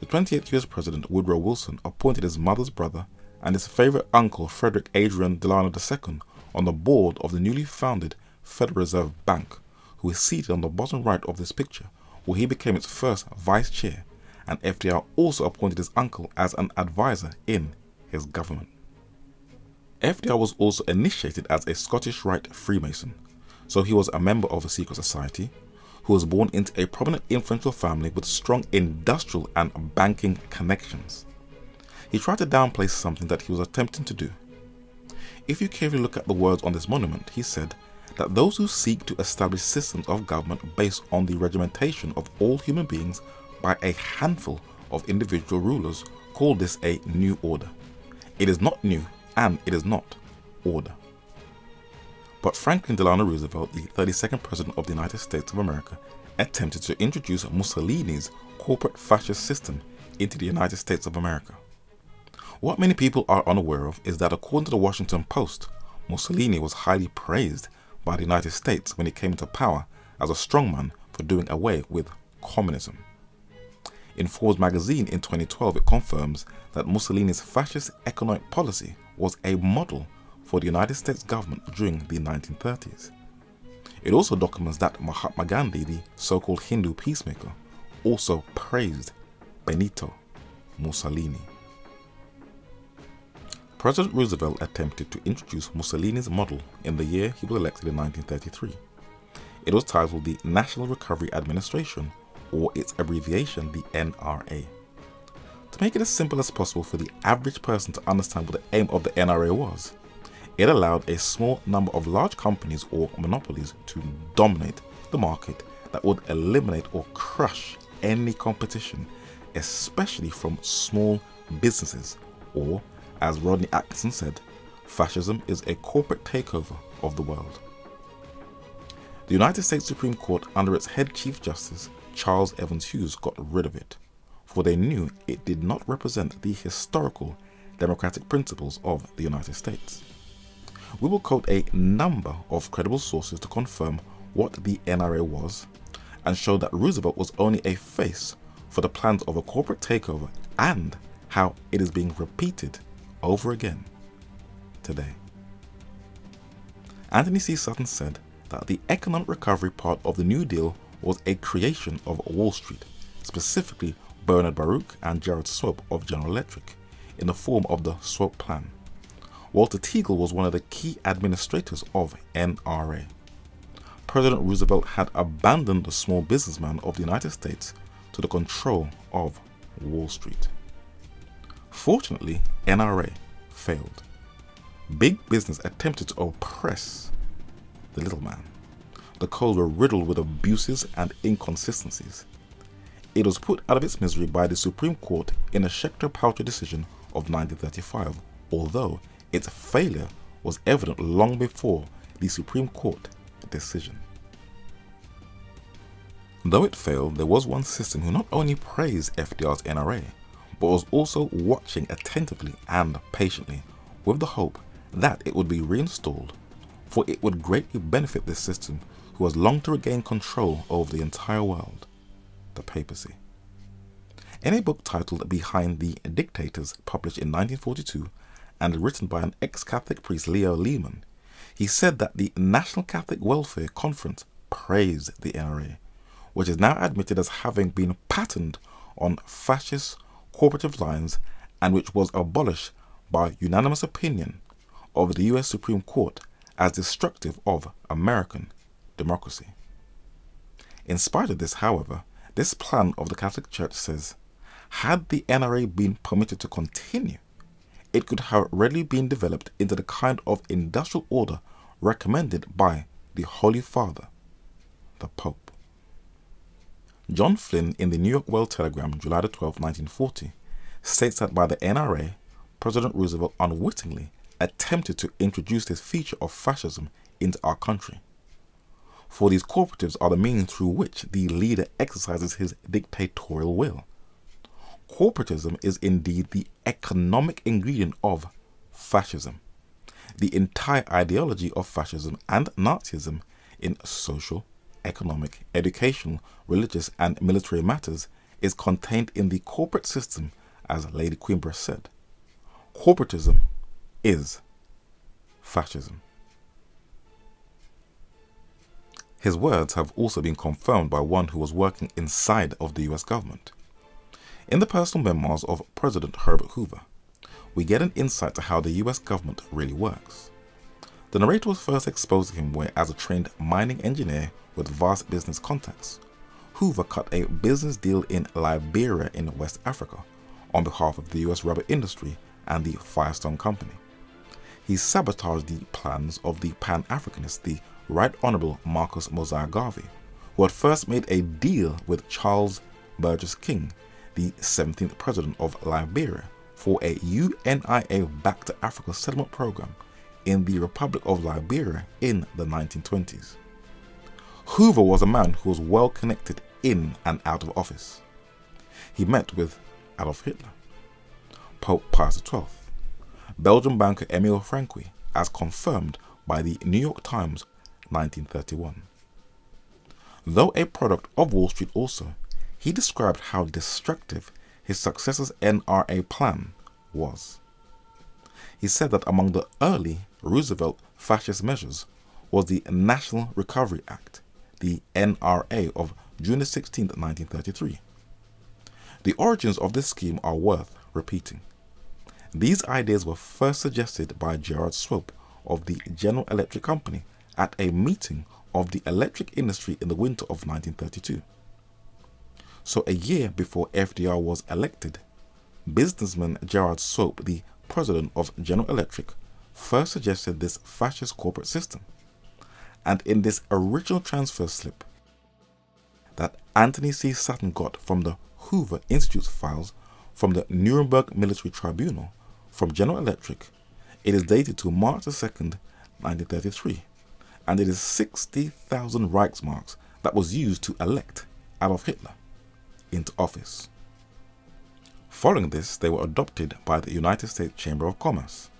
The 28th U.S. President Woodrow Wilson appointed his mother's brother and his favorite uncle Frederick Adrian Delano II on the board of the newly founded Federal Reserve Bank, who is seated on the bottom right of this picture, where he became its first vice chair, and FDR also appointed his uncle as an advisor in his government. FDR was also initiated as a Scottish Rite Freemason, so he was a member of a secret society, who was born into a prominent influential family with strong industrial and banking connections. He tried to downplay something that he was attempting to do. If you carefully look at the words on this monument, he said that those who seek to establish systems of government based on the regimentation of all human beings by a handful of individual rulers call this a new order. It is not new, and it is not order. But Franklin Delano Roosevelt, the 32nd President of the United States of America, attempted to introduce Mussolini's corporate fascist system into the United States of America. What many people are unaware of is that according to the Washington Post, Mussolini was highly praised by the United States when he came into power as a strongman for doing away with communism. In Forbes magazine in 2012, it confirms that Mussolini's fascist economic policy was a model for the United States government during the 1930s. It also documents that Mahatma Gandhi, the so-called Hindu peacemaker, also praised Benito Mussolini. President Roosevelt attempted to introduce Mussolini's model in the year he was elected in 1933. It was titled the National Recovery Administration, or its abbreviation, the NRA. To make it as simple as possible for the average person to understand what the aim of the NRA was, it allowed a small number of large companies or monopolies to dominate the market that would eliminate or crush any competition, especially from small businesses, or, as Rodney Atkinson said, fascism is a corporate takeover of the world. The United States Supreme Court, under its head Chief Justice, Charles Evans Hughes, got rid of it, for they knew it did not represent the historical democratic principles of the United States. We will quote a number of credible sources to confirm what the NRA was and show that Roosevelt was only a face for the plans of a corporate takeover and how it is being repeated over again today. Anthony C. Sutton said that the economic recovery part of the New Deal was a creation of Wall Street, specifically Bernard Baruch and Gerald Swope of General Electric, in the form of the Swope Plan. Walter Teagle was one of the key administrators of NRA. President Roosevelt had abandoned the small businessman of the United States to the control of Wall Street. Fortunately, NRA failed. Big business attempted to oppress the little man. The codes were riddled with abuses and inconsistencies. It was put out of its misery by the Supreme Court in a Schechter-Poucher decision of 1935, although its failure was evident long before the Supreme Court decision. Though it failed, there was one system who not only praised FDR's NRA, but was also watching attentively and patiently with the hope that it would be reinstalled, for it would greatly benefit this system who has longed to regain control over the entire world, the papacy. In a book titled Behind the Dictators, published in 1942 and written by an ex-Catholic priest, Leo Lehman, he said that the National Catholic Welfare Conference praised the NRA, which is now admitted as having been patterned on fascist corporative lines and which was abolished by unanimous opinion of the US Supreme Court as destructive of American democracy. In spite of this, however, this plan of the Catholic Church says, had the NRA been permitted to continue, it could have readily been developed into the kind of industrial order recommended by the Holy Father, the Pope. John Flynn in the New York World Telegram, July 12, 1940, states that by the NRA, President Roosevelt unwittingly attempted to introduce this feature of fascism into our country. For these cooperatives are the means through which the leader exercises his dictatorial will. Corporatism is indeed the economic ingredient of fascism. The entire ideology of fascism and Nazism in social, economic, educational, religious and military matters is contained in the corporate system, as Lady Queenborough said. Corporatism is fascism. His words have also been confirmed by one who was working inside of the US government. In the personal memoirs of President Herbert Hoover, we get an insight to how the US government really works. The narrator was first exposed to him where, as a trained mining engineer with vast business contacts, Hoover cut a business deal in Liberia in West Africa on behalf of the US rubber industry and the Firestone Company. He sabotaged the plans of the Pan-Africanist, the Right Honourable Marcus Mosiah Garvey, who had first made a deal with Charles Burgess King, the 17th President of Liberia, for a UNIA Back to Africa settlement program in the Republic of Liberia in the 1920s. Hoover was a man who was well connected in and out of office. He met with Adolf Hitler, Pope Pius XII, Belgian banker Emile Franqui, as confirmed by the New York Times 1931. Though a product of Wall Street also, he described how destructive his successor's NRA plan was. He said that among the early Roosevelt fascist measures was the National Recovery Act, the NRA of June 16, 1933. The origins of this scheme are worth repeating. These ideas were first suggested by Gerald Swope of the General Electric Company at a meeting of the electric industry in the winter of 1932. So a year before FDR was elected, businessman Gerald Swope, the president of General Electric, first suggested this fascist corporate system. And in this original transfer slip, that Anthony C. Sutton got from the Hoover Institute's files from the Nuremberg Military Tribunal from General Electric, it is dated to March 2nd, 1933, and it is 60,000 Reichsmarks that was used to elect Adolf Hitler into office. Following this, they were adopted by the United States Chamber of Commerce.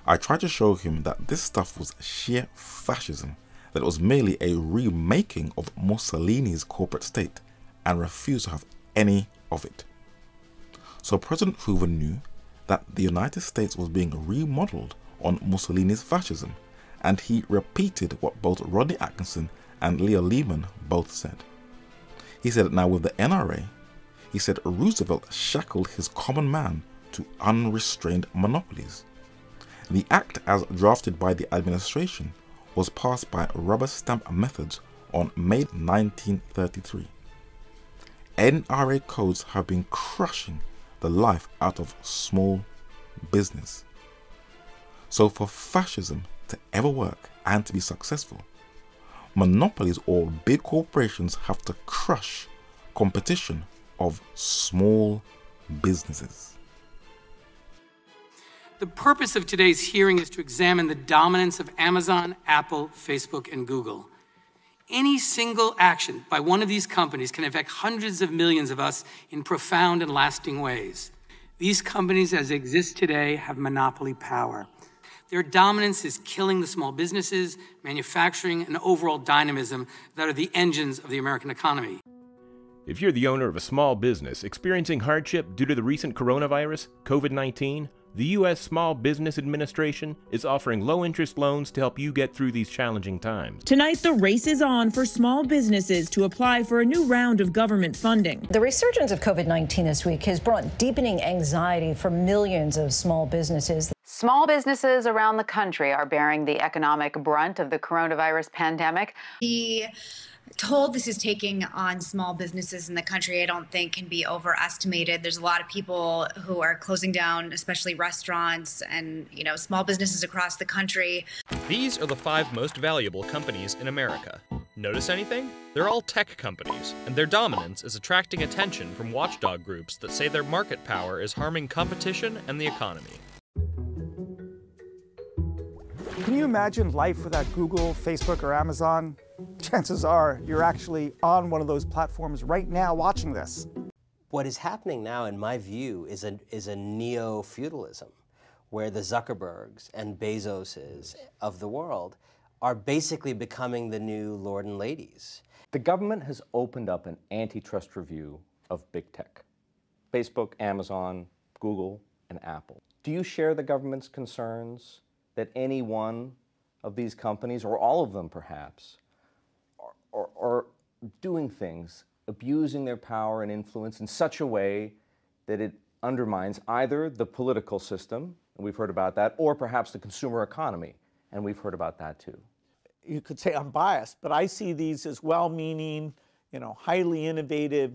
I tried to show him that this stuff was sheer fascism, that it was merely a remaking of Mussolini's corporate state, and refused to have any of it. So President Hoover knew that the United States was being remodeled on Mussolini's fascism, and he repeated what both Rodney Atkinson and Leo Lehman both said. He said that now with the NRA, he said Roosevelt shackled his common man to unrestrained monopolies. The act as drafted by the administration was passed by rubber stamp methods on May 1933. NRA codes have been crushing the life out of small business. So for fascism to ever work and to be successful, monopolies or big corporations have to crush competition of small businesses. The purpose of today's hearing is to examine the dominance of Amazon, Apple, Facebook, and Google. Any single action by one of these companies can affect hundreds of millions of us in profound and lasting ways. These companies, as they exist today, have monopoly power. Their dominance is killing the small businesses, manufacturing, and overall dynamism that are the engines of the American economy. If you're the owner of a small business experiencing hardship due to the recent coronavirus, COVID-19, the U.S. Small Business Administration is offering low-interest loans to help you get through these challenging times. Tonight, the race is on for small businesses to apply for a new round of government funding. The resurgence of COVID-19 this week has brought deepening anxiety for millions of small businesses. Small businesses around the country are bearing the economic brunt of the coronavirus pandemic. The toll this is taking on small businesses in the country, I don't think can be overestimated. There's a lot of people who are closing down, especially restaurants and, small businesses across the country. These are the 5 most valuable companies in America. Notice anything? They're all tech companies, and their dominance is attracting attention from watchdog groups that say their market power is harming competition and the economy. Can you imagine life without Google, Facebook, or Amazon? Chances are you're actually on one of those platforms right now watching this. What is happening now, in my view, is a neo-feudalism, where the Zuckerbergs and Bezoses of the world are basically becoming the new lord and ladies. The government has opened up an antitrust review of big tech. Facebook, Amazon, Google, and Apple. Do you share the government's concerns that any one of these companies, or all of them perhaps, are doing things, abusing their power and influence in such a way that it undermines either the political system, and we've heard about that, or perhaps the consumer economy, and we've heard about that too? You could say I'm biased, but I see these as well-meaning, highly innovative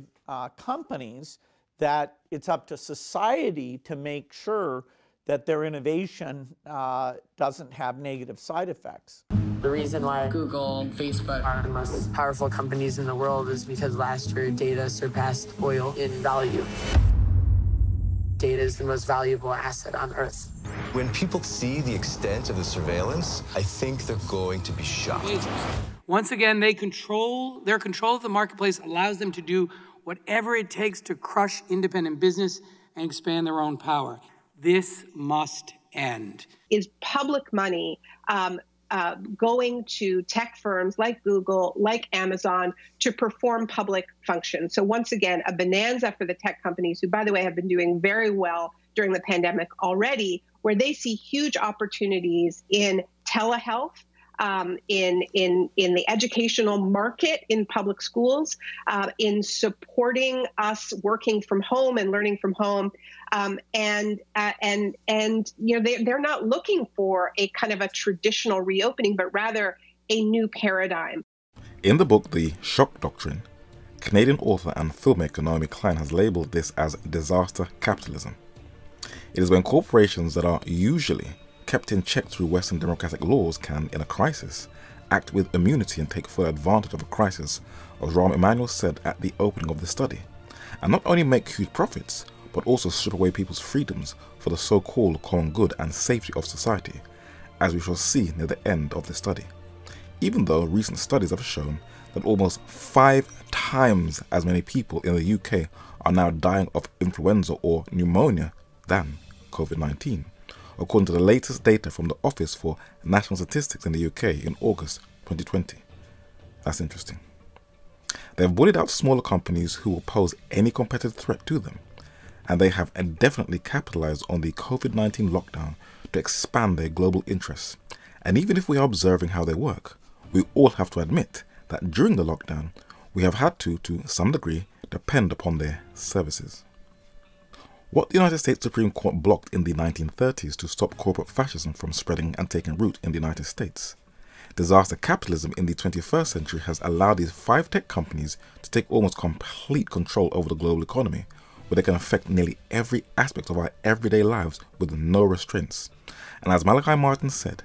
companies that it's up to society to make sure that their innovation doesn't have negative side effects. The reason why Google and Facebook are the most powerful companies in the world is because last year data surpassed oil in value. Data is the most valuable asset on Earth. When people see the extent of the surveillance, I think they're going to be shocked. Once again, their control of the marketplace allows them to do whatever it takes to crush independent business and expand their own power. This must end. Is public money going to tech firms like Google, like Amazon, to perform public functions? So once again, a bonanza for the tech companies, who, by the way, have been doing very well during the pandemic already, where they see huge opportunities in telehealth, in the educational market, in public schools, in supporting us working from home and learning from home, they're not looking for a kind of a traditional reopening, but rather a new paradigm. In the book, The Shock Doctrine, Canadian author and filmmaker Naomi Klein has labeled this as disaster capitalism. It is when corporations that are usually kept in check through Western democratic laws can, in a crisis, act with immunity and take full advantage of a crisis, as Rahm Emanuel said at the opening of the study, and not only make huge profits, but also strip away people's freedoms for the so-called common good and safety of society, as we shall see near the end of the study. Even though recent studies have shown that almost 5 times as many people in the UK are now dying of influenza or pneumonia than COVID-19, according to the latest data from the Office for National Statistics in the UK in August 2020. That's interesting. They've bullied out smaller companies who will pose any competitive threat to them, and they have definitely capitalized on the COVID-19 lockdown to expand their global interests. And even if we are observing how they work, we all have to admit that during the lockdown, we have had to some degree, depend upon their services. What the United States Supreme Court blocked in the 1930s to stop corporate fascism from spreading and taking root in the United States, disaster capitalism in the 21st century has allowed these 5 tech companies to take almost complete control over the global economy, where they can affect nearly every aspect of our everyday lives with no restraints. And as Malachi Martin said,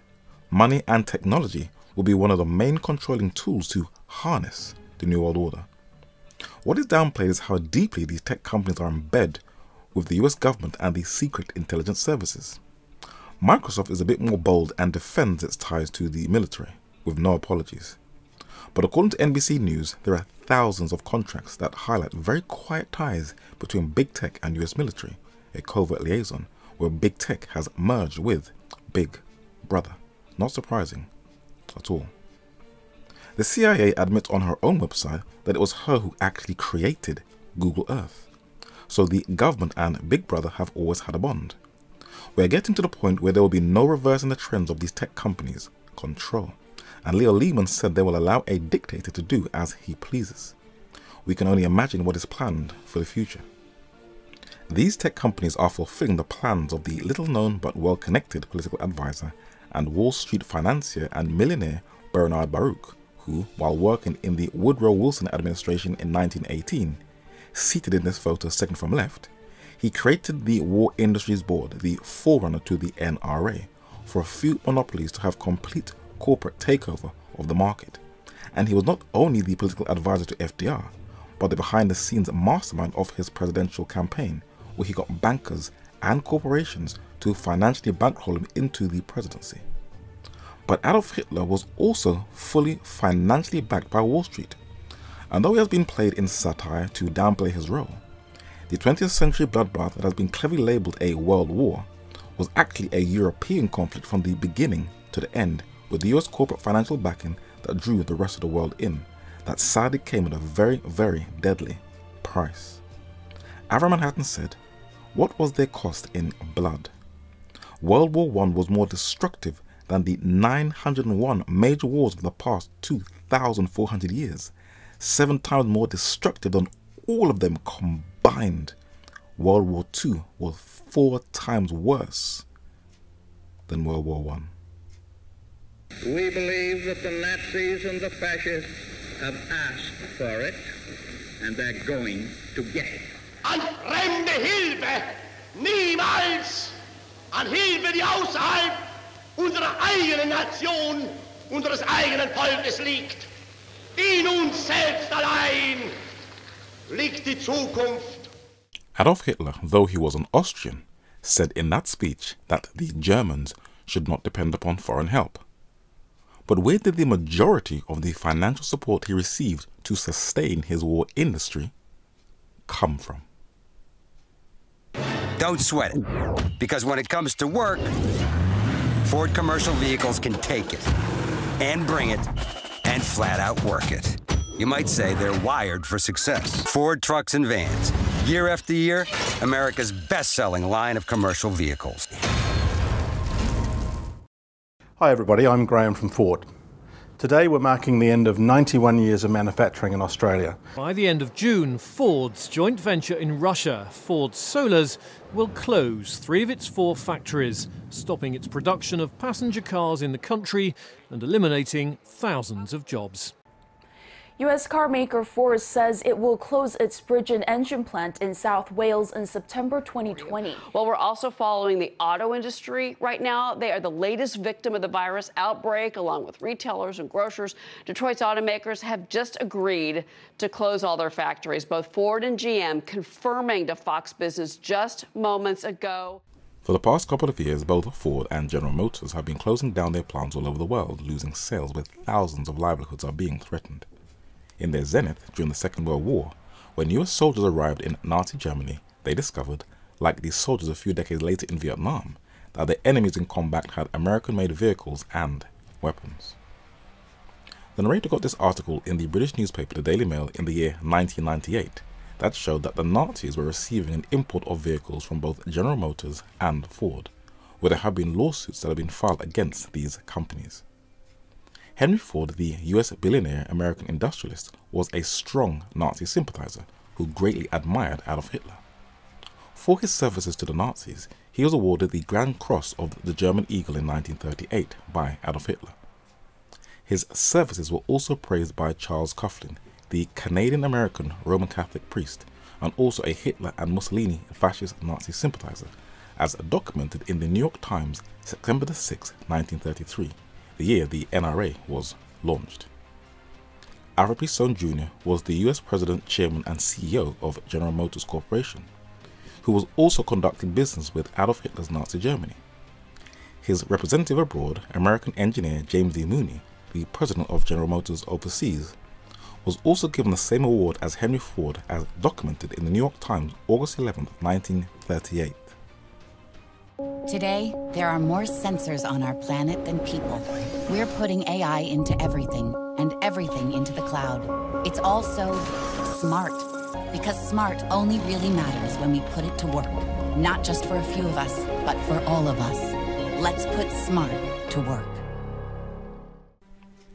money and technology will be one of the main controlling tools to harness the New World Order. What is downplayed is how deeply these tech companies are embedded with the US government and the secret intelligence services. Microsoft is a bit more bold and defends its ties to the military, with no apologies. But according to NBC News, there are thousands of contracts that highlight very quiet ties between big tech and US military, a covert liaison where big tech has merged with Big Brother. Not surprising at all. The CIA admits on her own website that it was her who actually created Google Earth. So the government and Big Brother have always had a bond. We're getting to the point where there will be no reversing the trends of these tech companies' control. And Leo Lehman said they will allow a dictator to do as he pleases. We can only imagine what is planned for the future. These tech companies are fulfilling the plans of the little-known but well-connected political advisor and Wall Street financier and millionaire Bernard Baruch, who, while working in the Woodrow Wilson administration in 1918, seated in this photo second from left, he created the War Industries Board, the forerunner to the NRA, for a few monopolies to have complete corporate takeover of the market. And he was not only the political advisor to FDR, but the behind-the-scenes mastermind of his presidential campaign, where he got bankers and corporations to financially bankroll him into the presidency. But Adolf Hitler was also fully financially backed by Wall Street. And though he has been played in satire to downplay his role, the 20th century bloodbath that has been cleverly labelled a world war was actually a European conflict from the beginning to the end, with the US corporate financial backing that drew the rest of the world in, that sadly came at a very, very deadly price. Avram Manhattan said, "What was their cost in blood? World War I was more destructive than the 901 major wars of the past 2,400 years, 7 times more destructive than all of them combined. World War II was 4 times worse than World War I." We believe that the Nazis and the fascists have asked for it, and they're going to get it. An fremde Hilfe! Niemals! An Hilfe, die außerhalb unserer eigenen Nation, unseres eigenen Volkes liegt. In uns selbst allein liegt die Zukunft. Adolf Hitler, though he was an Austrian, said in that speech that the Germans should not depend upon foreign help. But where did the majority of the financial support he received to sustain his war industry come from? Don't sweat it, because when it comes to work, Ford Commercial Vehicles can take it and bring it and flat out work it. You might say they're wired for success. Ford Trucks and Vans, year after year, America's best-selling line of commercial vehicles. Hi everybody, I'm Graham from Ford. Today we're marking the end of 91 years of manufacturing in Australia. By the end of June, Ford's joint venture in Russia, Ford Solars, will close 3 of its 4 factories, stopping its production of passenger cars in the country and eliminating thousands of jobs. U.S. carmaker Ford says it will close its Bridgend engine plant in South Wales in September 2020. Well, we're also following the auto industry right now. They are the latest victim of the virus outbreak, along with retailers and grocers. Detroit's automakers have just agreed to close all their factories, both Ford and GM confirming to Fox Business just moments ago. For the past couple of years, both Ford and General Motors have been closing down their plants all over the world, losing sales where thousands of livelihoods are being threatened. In their zenith during the Second World War, when US soldiers arrived in Nazi Germany, they discovered, like these soldiers a few decades later in Vietnam, that their enemies in combat had American-made vehicles and weapons. The narrator got this article in the British newspaper The Daily Mail in the year 1998 that showed that the Nazis were receiving an import of vehicles from both General Motors and Ford, where there have been lawsuits that have been filed against these companies. Henry Ford, the US billionaire American industrialist, was a strong Nazi sympathizer who greatly admired Adolf Hitler. For his services to the Nazis, he was awarded the Grand Cross of the German Eagle in 1938 by Adolf Hitler. His services were also praised by Charles Coughlin, the Canadian-American Roman Catholic priest, and also a Hitler and Mussolini fascist Nazi sympathizer, as documented in the New York Times September 6, 1933. The year the NRA was launched. Alfred P. Stone Jr. was the US President, Chairman and CEO of General Motors Corporation, who was also conducting business with Adolf Hitler's Nazi Germany. His representative abroad, American engineer James D. Mooney, the President of General Motors Overseas, was also given the same award as Henry Ford, as documented in the New York Times August 11, 1938. Today, there are more sensors on our planet than people. We're putting AI into everything, and everything into the cloud. It's all so smart, because smart only really matters when we put it to work. Not just for a few of us, but for all of us. Let's put smart to work.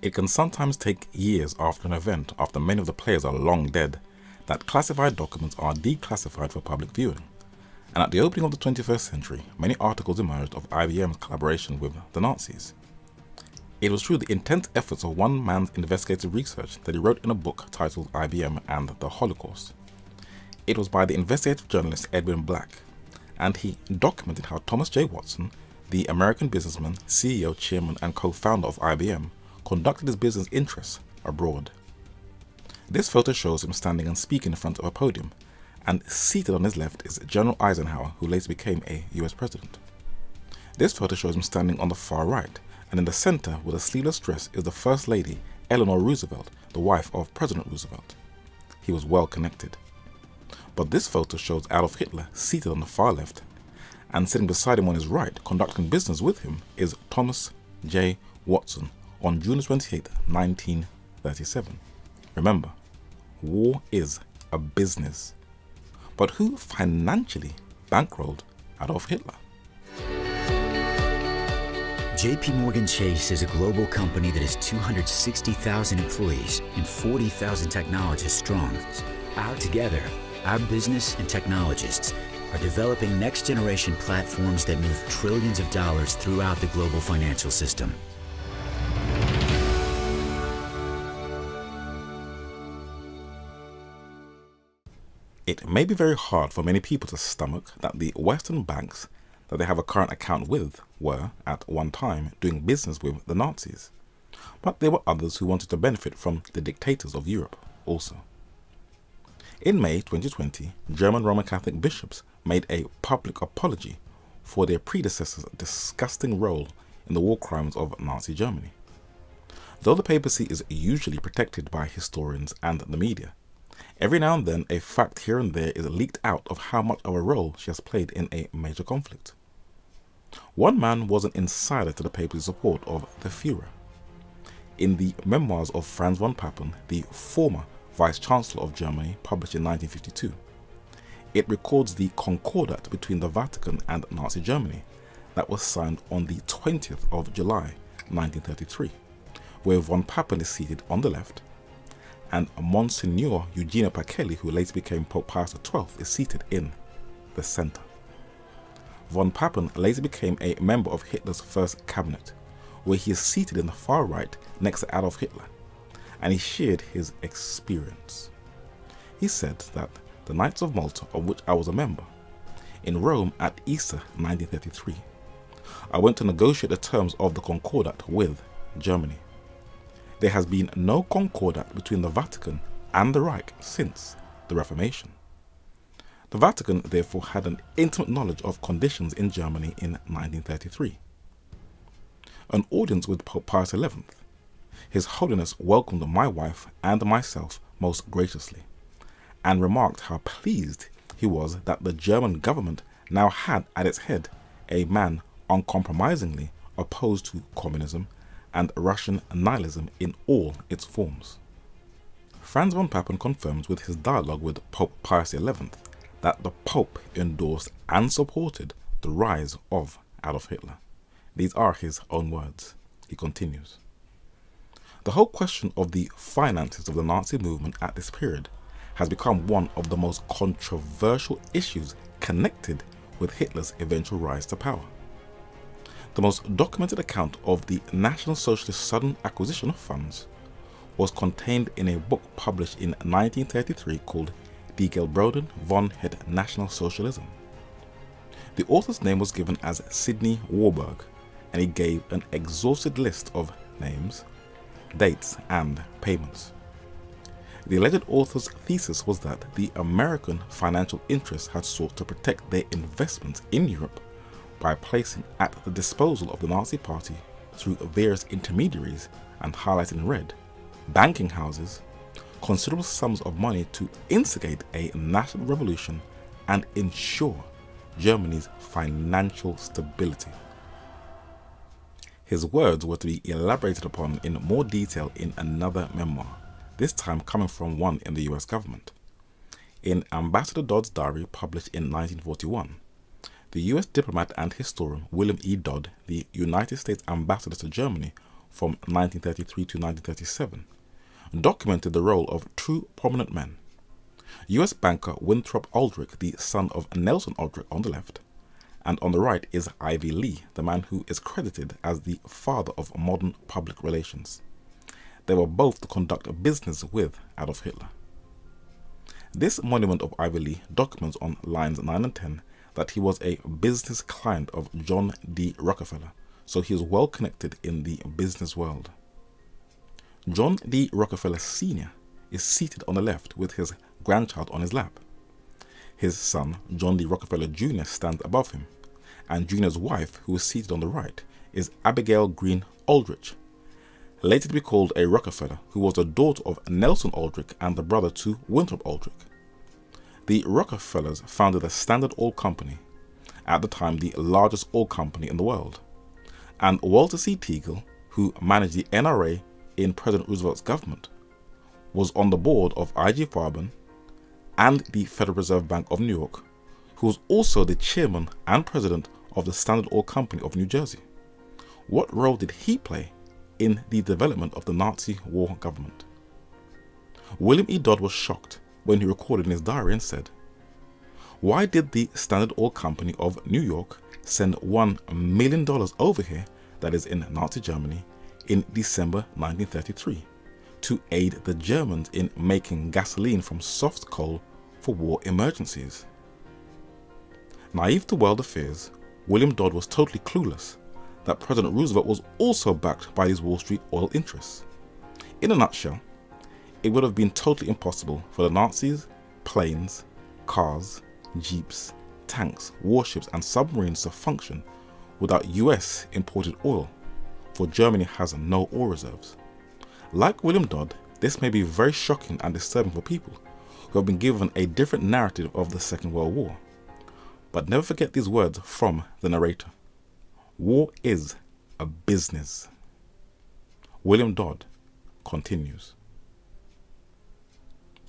It can sometimes take years after an event, after many of the players are long dead, that classified documents are declassified for public viewing. And at the opening of the 21st century, many articles emerged of IBM's collaboration with the Nazis. It was through the intense efforts of one man's investigative research that he wrote in a book titled IBM and the Holocaust. It was by the investigative journalist Edwin Black, and he documented how Thomas J. Watson, the American businessman, CEO, chairman, and co-founder of IBM, conducted his business interests abroad. This photo shows him standing and speaking in front of a podium, and seated on his left is General Eisenhower, who later became a US president. This photo shows him standing on the far right, and in the center with a sleeveless dress is the First Lady, Eleanor Roosevelt, the wife of President Roosevelt. He was well connected. But this photo shows Adolf Hitler seated on the far left, and sitting beside him on his right, conducting business with him, is Thomas J. Watson on June 28, 1937. Remember, war is a business. But who financially bankrolled Adolf Hitler? JP Morgan Chase is a global company that has 260,000 employees and 40,000 technologists strong. Together, our business and technologists are developing next-generation platforms that move trillions of dollars throughout the global financial system. It may be very hard for many people to stomach that the Western banks that they have a current account with were, at one time, doing business with the Nazis. But there were others who wanted to benefit from the dictators of Europe also. In May 2020, German Roman Catholic bishops made a public apology for their predecessors' disgusting role in the war crimes of Nazi Germany. Though the papacy is usually protected by historians and the media, every now and then a fact here and there is leaked out of how much of a role she has played in a major conflict. One man was an insider to the papacy's support of the Führer. In the memoirs of Franz von Papen, the former Vice-Chancellor of Germany, published in 1952, it records the Concordat between the Vatican and Nazi Germany that was signed on the 20th of July 1933, where von Papen is seated on the left, and Monsignor Eugenio Pacelli, who later became Pope Pius XII, is seated in the center. Von Papen later became a member of Hitler's first cabinet, where he is seated in the far right next to Adolf Hitler, and he shared his experience. He said that the Knights of Malta, of which I was a member, in Rome at Easter 1933, I went to negotiate the terms of the Concordat with Germany. There has been no Concordat between the Vatican and the Reich since the Reformation. The Vatican therefore had an intimate knowledge of conditions in Germany in 1933. An audience with Pope Pius XI, His Holiness welcomed my wife and myself most graciously, and remarked how pleased he was that the German government now had at its head a man uncompromisingly opposed to communism and Russian nihilism in all its forms. Franz von Papen confirms with his dialogue with Pope Pius XI that the Pope endorsed and supported the rise of Adolf Hitler. These are his own words. He continues, "The whole question of the finances of the Nazi movement at this period has become one of the most controversial issues connected with Hitler's eventual rise to power. The most documented account of the National Socialist sudden acquisition of funds was contained in a book published in 1933 called Die Gelbroden von het National Socialism. The author's name was given as Sidney Warburg, and he gave an exhaustive list of names, dates, and payments. The alleged author's thesis was that the American financial interests had sought to protect their investments in Europe by placing at the disposal of the Nazi Party through various intermediaries, and highlighted in red, banking houses, considerable sums of money to instigate a national revolution and ensure Germany's financial stability." His words were to be elaborated upon in more detail in another memoir, this time coming from one in the US government. In Ambassador Dodd's diary published in 1941, the US diplomat and historian William E. Dodd, the United States ambassador to Germany from 1933 to 1937, documented the role of two prominent men: US banker Winthrop Aldrich, the son of Nelson Aldrich, on the left, and on the right is Ivy Lee, the man who is credited as the father of modern public relations. They were both to conduct business with Adolf Hitler. This monument of Ivy Lee documents on lines 9 and 10 that he was a business client of John D. Rockefeller, so he is well connected in the business world. John D. Rockefeller Sr. is seated on the left with his grandchild on his lap. His son, John D. Rockefeller Jr., stands above him, and Jr.'s wife, who is seated on the right, is Abigail Green Aldrich, later to be called a Rockefeller, who was the daughter of Nelson Aldrich and the brother to Winthrop Aldrich. The Rockefellers founded the Standard Oil Company, at the time the largest oil company in the world, and Walter C. Teagle, who managed the NRA in President Roosevelt's government, was on the board of I.G. Farben and the Federal Reserve Bank of New York, who was also the chairman and president of the Standard Oil Company of New Jersey. What role did he play in the development of the Nazi war government? William E. Dodd was shocked when he recorded in his diary and said, "Why did the Standard Oil Company of New York send $1 million over here, that is in Nazi Germany, in December 1933, to aid the Germans in making gasoline from soft coal for war emergencies?" Naive to world affairs, William Dodd was totally clueless that President Roosevelt was also backed by these Wall Street oil interests. In a nutshell, it would have been totally impossible for the Nazis, planes, cars, jeeps, tanks, warships and submarines to function without US imported oil, for Germany has no oil reserves. Like William Dodd, this may be very shocking and disturbing for people who have been given a different narrative of the Second World War. But never forget these words from the narrator. War is a business. William Dodd continues.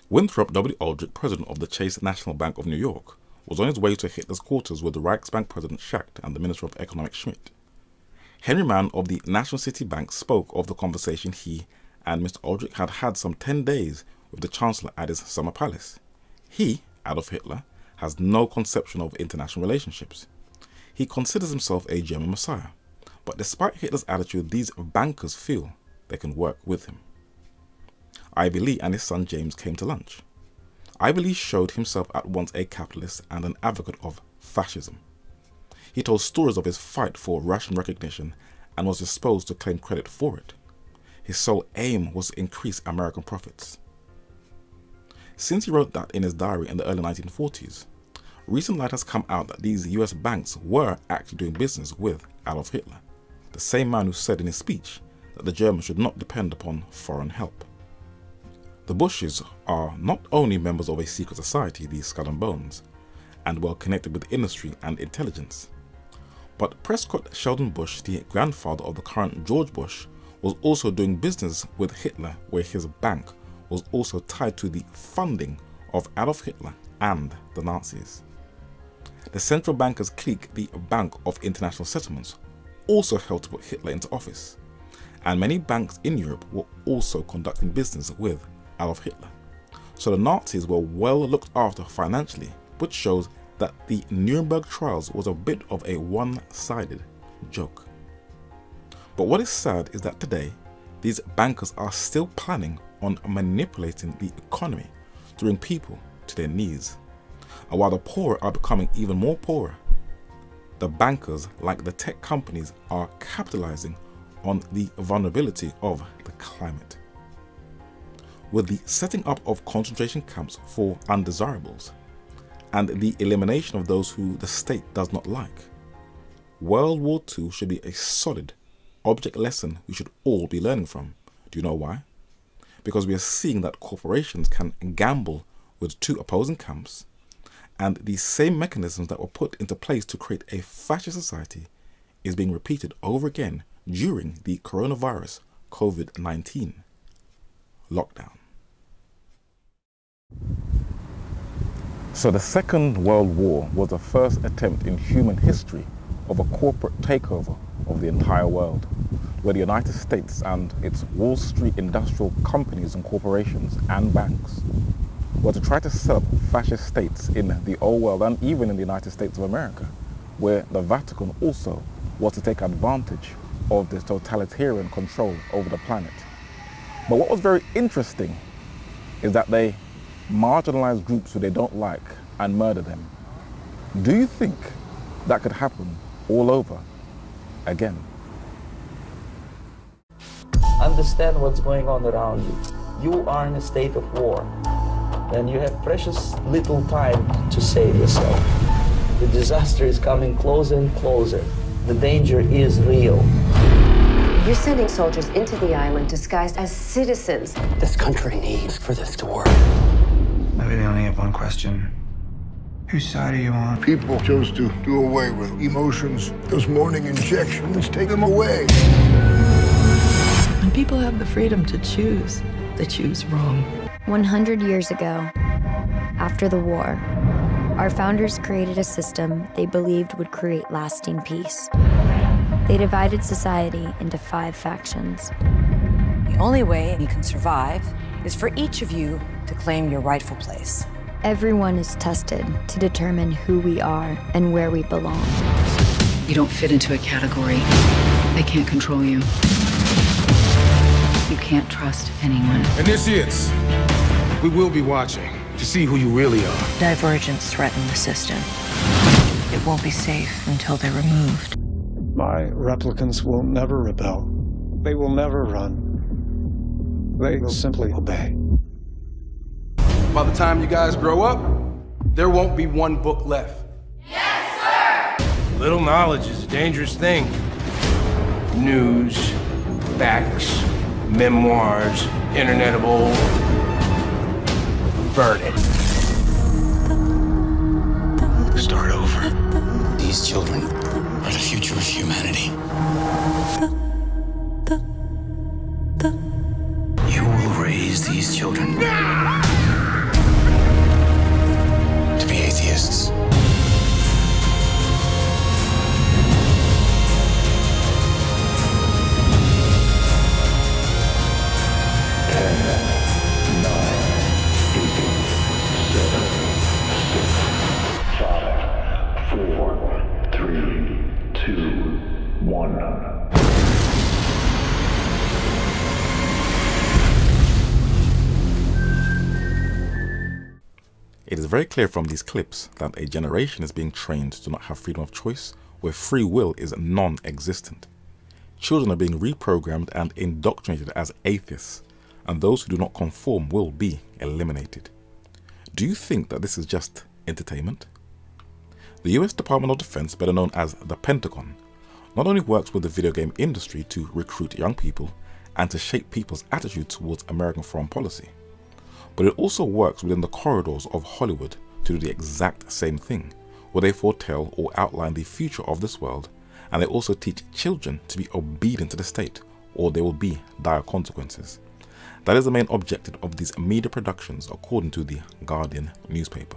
Winthrop W. Aldrich, president of the Chase National Bank of New York, was on his way to Hitler's quarters with the Reichsbank president Schacht and the Minister of Economics Schmidt. Henry Mann of the National City Bank spoke of the conversation he and Mr. Aldrich had had some 10 days with the Chancellor at his summer palace. He, Adolf Hitler, has no conception of international relationships. He considers himself a German messiah, but despite Hitler's attitude, these bankers feel they can work with him. Ivy Lee and his son James came to lunch. Ivy Lee showed himself at once a capitalist and an advocate of fascism. He told stories of his fight for Russian recognition and was disposed to claim credit for it. His sole aim was to increase American profits. Since he wrote that in his diary in the early 1940s, recent light has come out that these US banks were actually doing business with Adolf Hitler, the same man who said in his speech that the Germans should not depend upon foreign help. The Bushes are not only members of a secret society, the Skull and Bones, and well connected with industry and intelligence, but Prescott Sheldon Bush, the grandfather of the current George Bush, was also doing business with Hitler, where his bank was also tied to the funding of Adolf Hitler and the Nazis. The central bankers clique, the Bank of International Settlements, also helped to put Hitler into office, and many banks in Europe were also conducting business with Adolf Hitler. So the Nazis were well looked after financially, which shows that the Nuremberg trials was a bit of a one-sided joke. But what is sad is that today, these bankers are still planning on manipulating the economy to bring people to their knees. And while the poor are becoming even more poorer, the bankers, like the tech companies, are capitalizing on the vulnerability of the climate. With the setting up of concentration camps for undesirables and the elimination of those who the state does not like, World War II should be a solid object lesson we should all be learning from. Do you know why? Because we are seeing that corporations can gamble with two opposing camps, and the same mechanisms that were put into place to create a fascist society is being repeated over again during the coronavirus COVID-19 lockdown. So the Second World War was the first attempt in human history of a corporate takeover of the entire world, where the United States and its Wall Street industrial companies and corporations and banks were to try to set up fascist states in the old world and even in the United States of America, where the Vatican also was to take advantage of this totalitarian control over the planet. But what was very interesting is that they marginalize groups who they don't like and murder them. Do you think that could happen all over again? Understand what's going on around you. You are in a state of war, and you have precious little time to save yourself. The disaster is coming closer and closer. The danger is real. You're sending soldiers into the island disguised as citizens. This country needs for this to work. I really only have one question. Whose side are you on? People chose to do away with emotions. Those morning injections take them away. When people have the freedom to choose, they choose wrong. 100 years ago, after the war, our founders created a system they believed would create lasting peace. They divided society into 5 factions. The only way you can survive is for each of you to claim your rightful place. Everyone is tested to determine who we are and where we belong. You don't fit into a category. They can't control you. You can't trust anyone. Initiates, we will be watching to see who you really are. Divergence threaten the system. It won't be safe until they're removed. My replicants will never rebel. They will never run. They will simply obey. By the time you guys grow up, there won't be one book left. Yes, sir! Little knowledge is a dangerous thing. News, facts, memoirs, internetable. Burn it. Start over. These children are the future of humanity. You will raise these children to be atheists. It is very clear from these clips that a generation is being trained to not have freedom of choice, where free will is non-existent. Children are being reprogrammed and indoctrinated as atheists, and those who do not conform will be eliminated. Do you think that this is just entertainment? The US Department of Defense, better known as the Pentagon, not only works with the video game industry to recruit young people and to shape people's attitude towards American foreign policy, but it also works within the corridors of Hollywood to do the exact same thing, where they foretell or outline the future of this world, and they also teach children to be obedient to the state, or there will be dire consequences. That is the main objective of these media productions, according to the Guardian newspaper.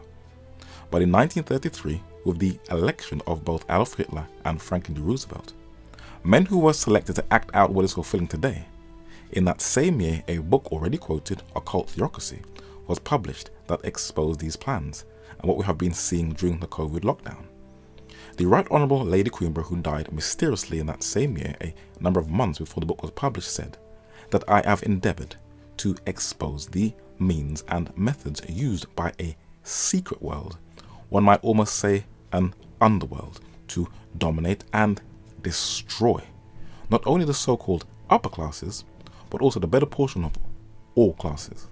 But in 1933, with the election of both Adolf Hitler and Franklin D. Roosevelt, men who were selected to act out what is fulfilling today, in that same year a book already quoted, Occult Theocracy, was published that exposed these plans and what we have been seeing during the COVID lockdown. The Right Honourable Lady Queenborough, who died mysteriously in that same year, a number of months before the book was published, said that I have endeavoured to expose the means and methods used by a secret world, one might almost say an underworld, to dominate and destroy not only the so-called upper classes, but also the better portion of all classes.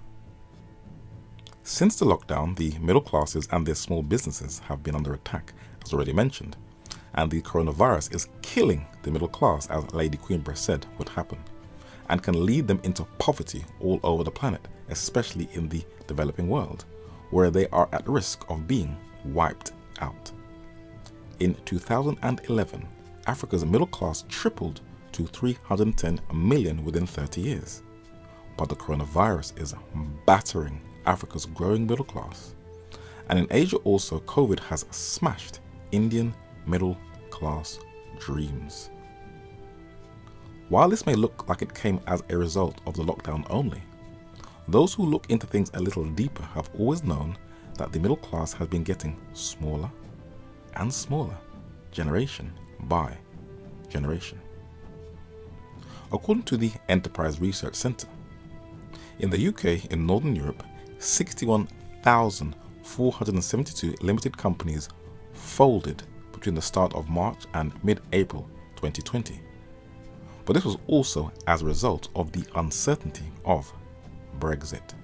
Since the lockdown, the middle classes and their small businesses have been under attack, as already mentioned, and the coronavirus is killing the middle class, as Lady Queenborough said would happen, and can lead them into poverty all over the planet, especially in the developing world, where they are at risk of being wiped out. In 2011, Africa's middle class tripled to 310 million within 30 years. But the coronavirus is battering Africa's growing middle class. And in Asia also, COVID has smashed Indian middle class dreams. While this may look like it came as a result of the lockdown only, those who look into things a little deeper have always known that the middle class has been getting smaller and smaller, generation by generation. According to the Enterprise Research Centre, in the UK, in Northern Europe, 61,472 limited companies folded between the start of March and mid-April 2020. But this was also as a result of the uncertainty of Brexit.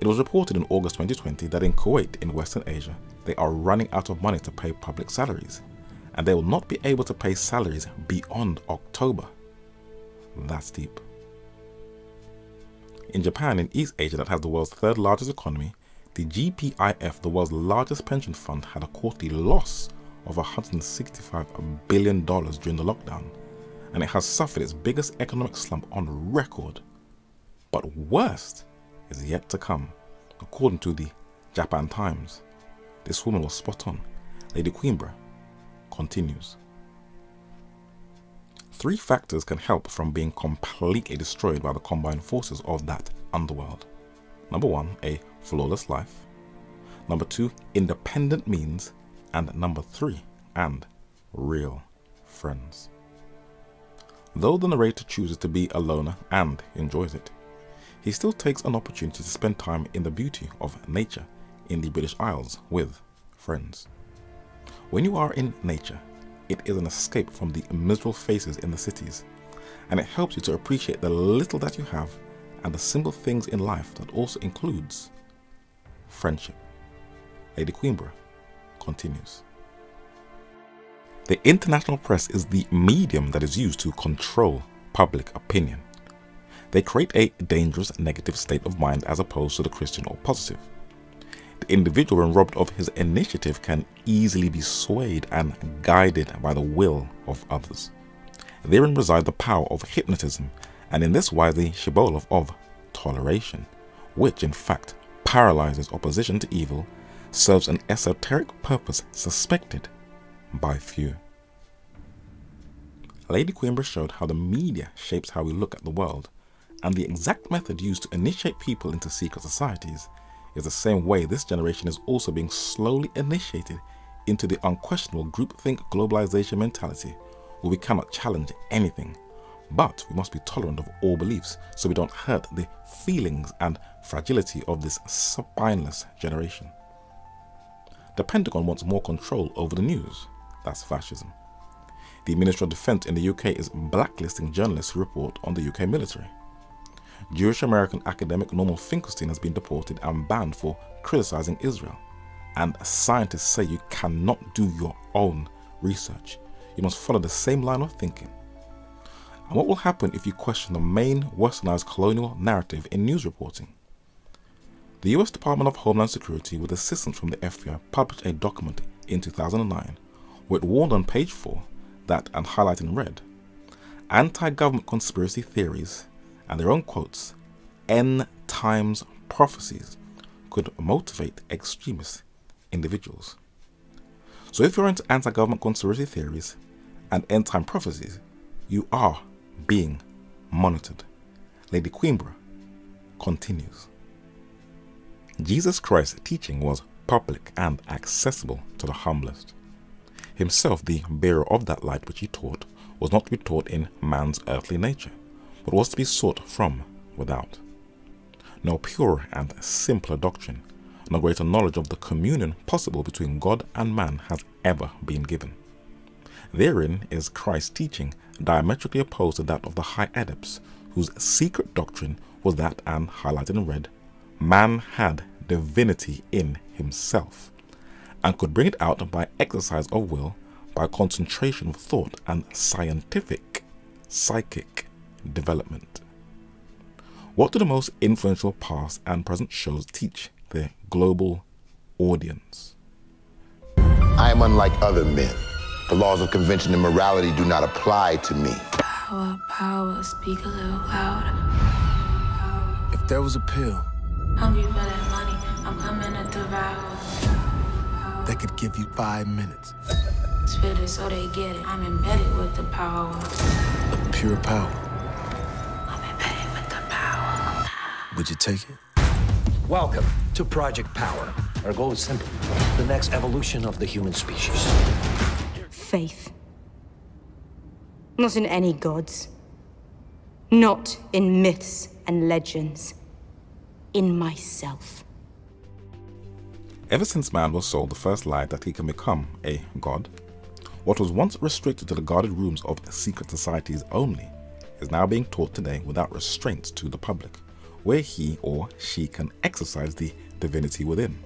It was reported in August 2020 that in Kuwait, in Western Asia, they are running out of money to pay public salaries, and they will not be able to pay salaries beyond October. That's deep. In Japan, in East Asia, that has the world's third largest economy, the GPIF, the world's largest pension fund, had a quarterly loss of $165 billion during the lockdown, and it has suffered its biggest economic slump on record. But worst is yet to come, according to the Japan Times. This woman was spot on. Lady Queenborough continues. 3 factors can help from being completely destroyed by the combined forces of that underworld. Number 1, a flawless life. Number 2, independent means. And number 3, and real friends. Though the narrator chooses to be a loner and enjoys it, he still takes an opportunity to spend time in the beauty of nature in the British Isles with friends. When you are in nature, it is an escape from the miserable faces in the cities, and it helps you to appreciate the little that you have and the simple things in life that also includes friendship. Lady Queenborough continues. The international press is the medium that is used to control public opinion. They create a dangerous negative state of mind as opposed to the Christian or positive. The individual, when robbed of his initiative, can easily be swayed and guided by the will of others. Therein resides the power of hypnotism, and in this lies the shibboleth of toleration, which in fact paralyzes opposition to evil, serves an esoteric purpose suspected by few. Lady Queenborough showed how the media shapes how we look at the world, and the exact method used to initiate people into secret societies is the same way this generation is also being slowly initiated into the unquestionable groupthink globalization mentality, where we cannot challenge anything, But we must be tolerant of all beliefs so we don't hurt the feelings and fragility of this spineless generation. The Pentagon wants more control over the news. That's fascism. The Ministry of Defence in the UK is blacklisting journalists who report on the UK military. Jewish-American academic Norman Finkelstein has been deported and banned for criticising Israel. And scientists say you cannot do your own research. You must follow the same line of thinking. And what will happen if you question the main westernized colonial narrative in news reporting? The US Department of Homeland Security, with assistance from the FBI, published a document in 2009 where it warned on page 4 that, and highlighted in red, anti-government conspiracy theories and their own quotes, end times prophecies could motivate extremist individuals. So if you're into anti-government conspiracy theories and end time prophecies, you are being monitored. Lady Queenborough continues. Jesus Christ's teaching was public and accessible to the humblest. Himself, the bearer of that light which he taught, was not to be taught in man's earthly nature, but was to be sought from without. No purer and simpler doctrine, no greater knowledge of the communion possible between God and man has ever been given. Therein is Christ's teaching diametrically opposed to that of the high adepts, whose secret doctrine was that, and highlighted in red, man had divinity in himself, and could bring it out by exercise of will, by concentration of thought and scientific, psychic development. What do the most influential past and present shows teach their global audience? I am unlike other men. The laws of convention and morality do not apply to me. Power, power, speak a little louder. If there was a pill Hungry for that money, I'm coming to devour. that could give you 5 minutes Spit it so they get it. I'm embedded with the power. of pure power, I'm embedded with the power. would you take it? Welcome to Project Power. Our goal is simple: the next evolution of the human species. Faith. Not in any gods. Not in myths and legends. In myself. Ever since man was sold the first lie that he can become a god, what was once restricted to the guarded rooms of secret societies only is now being taught today without restraints to the public, where he or she can exercise the divinity within.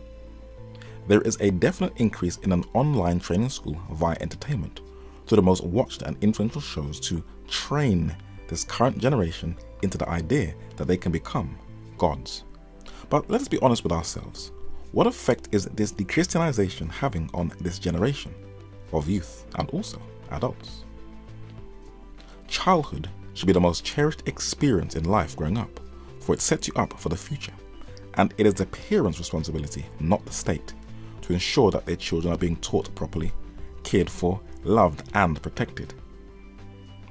There is a definite increase in an online training school via entertainment to the most watched and influential shows to train this current generation into the idea that they can become gods. But let us be honest with ourselves. What effect is this de-Christianization having on this generation of youth and also adults? Childhood should be the most cherished experience in life growing up, for it sets you up for the future, and it is the parents' responsibility, not the state, to ensure that their children are being taught properly, cared for, loved and protected.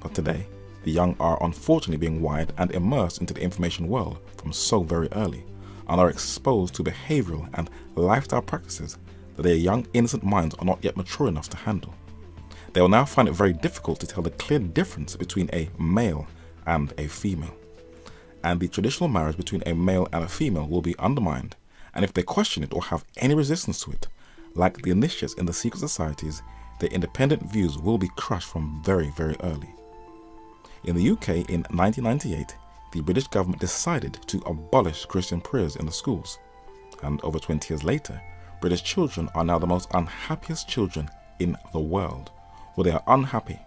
But today, the young are unfortunately being wired and immersed into the information world from so very early, and are exposed to behavioral and lifestyle practices that their young innocent minds are not yet mature enough to handle. They will now find it very difficult to tell the clear difference between a male and a female. And the traditional marriage between a male and a female will be undermined, and if they question it or have any resistance to it, like the initiates in the secret societies, their independent views will be crushed from very, very early. In the UK in 1998, the British government decided to abolish Christian prayers in the schools, and over 20 years later, British children are now the most unhappiest children in the world, where they are unhappy,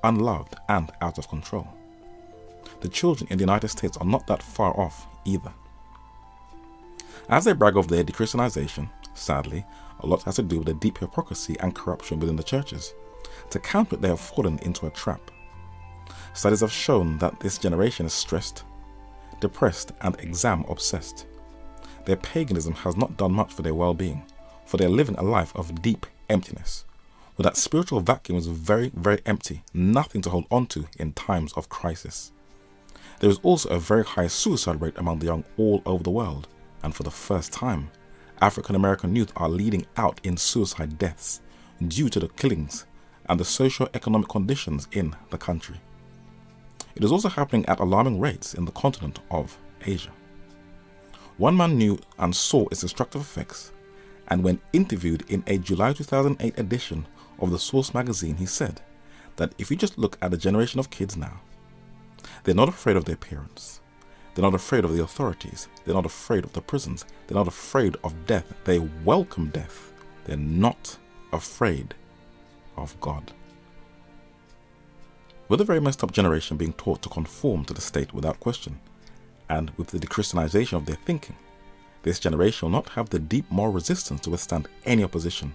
unloved and out of control. The children in the United States are not that far off either. As they brag of their de-Christianization, sadly, a lot has to do with the deep hypocrisy and corruption within the churches. To counter it, they have fallen into a trap. Studies have shown that this generation is stressed, depressed and exam obsessed. Their paganism has not done much for their well-being, for they are living a life of deep emptiness, where that spiritual vacuum is very, very empty, nothing to hold on to in times of crisis. There is also a very high suicide rate among the young all over the world, and for the first time, African American youth are leading out in suicide deaths due to the killings and the socio-economic conditions in the country. It is also happening at alarming rates in the continent of Asia. One man knew and saw its destructive effects, and when interviewed in a July 2008 edition of The Source magazine, he said that if you just look at the generation of kids now, they're not afraid of their parents. They're not afraid of the authorities. They're not afraid of the prisons. They're not afraid of death. They welcome death. They're not afraid of God. We're the very messed up generation being taught to conform to the state without question, and with the dechristianization of their thinking, this generation will not have the deep moral resistance to withstand any opposition,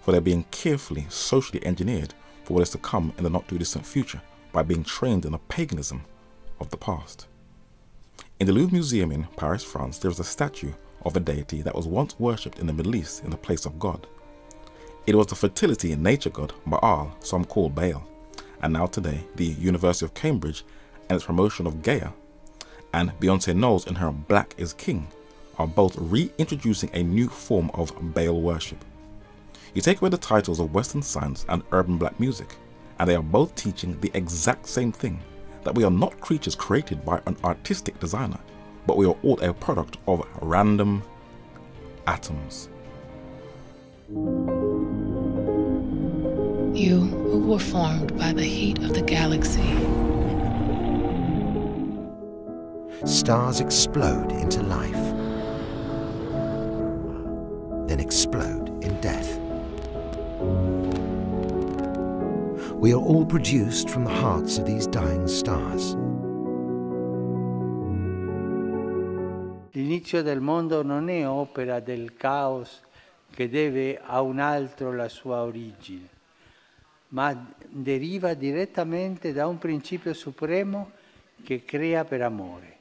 for they're being carefully socially engineered for what is to come in the not too distant future by being trained in the paganism of the past. In the Louvre Museum in Paris, France, there is a statue of a deity that was once worshipped in the Middle East in the place of God. It was the fertility and nature god Baal, some call Baal, and now today the University of Cambridge and its promotion of Gaia, and Beyoncé Knowles in her Black is King, are both reintroducing a new form of Baal worship. You take away the titles of Western science and urban black music, and they are both teaching the exact same thing, that we are not creatures created by an artistic designer, but we are all a product of random atoms. You who were formed by the heat of the galaxy. Stars explode into life, then explode in death. We are all produced from the hearts of these dying stars. L'inizio del mondo non è opera del caos che deve a un altro la sua origine, ma deriva direttamente da un principio supremo che crea per amore.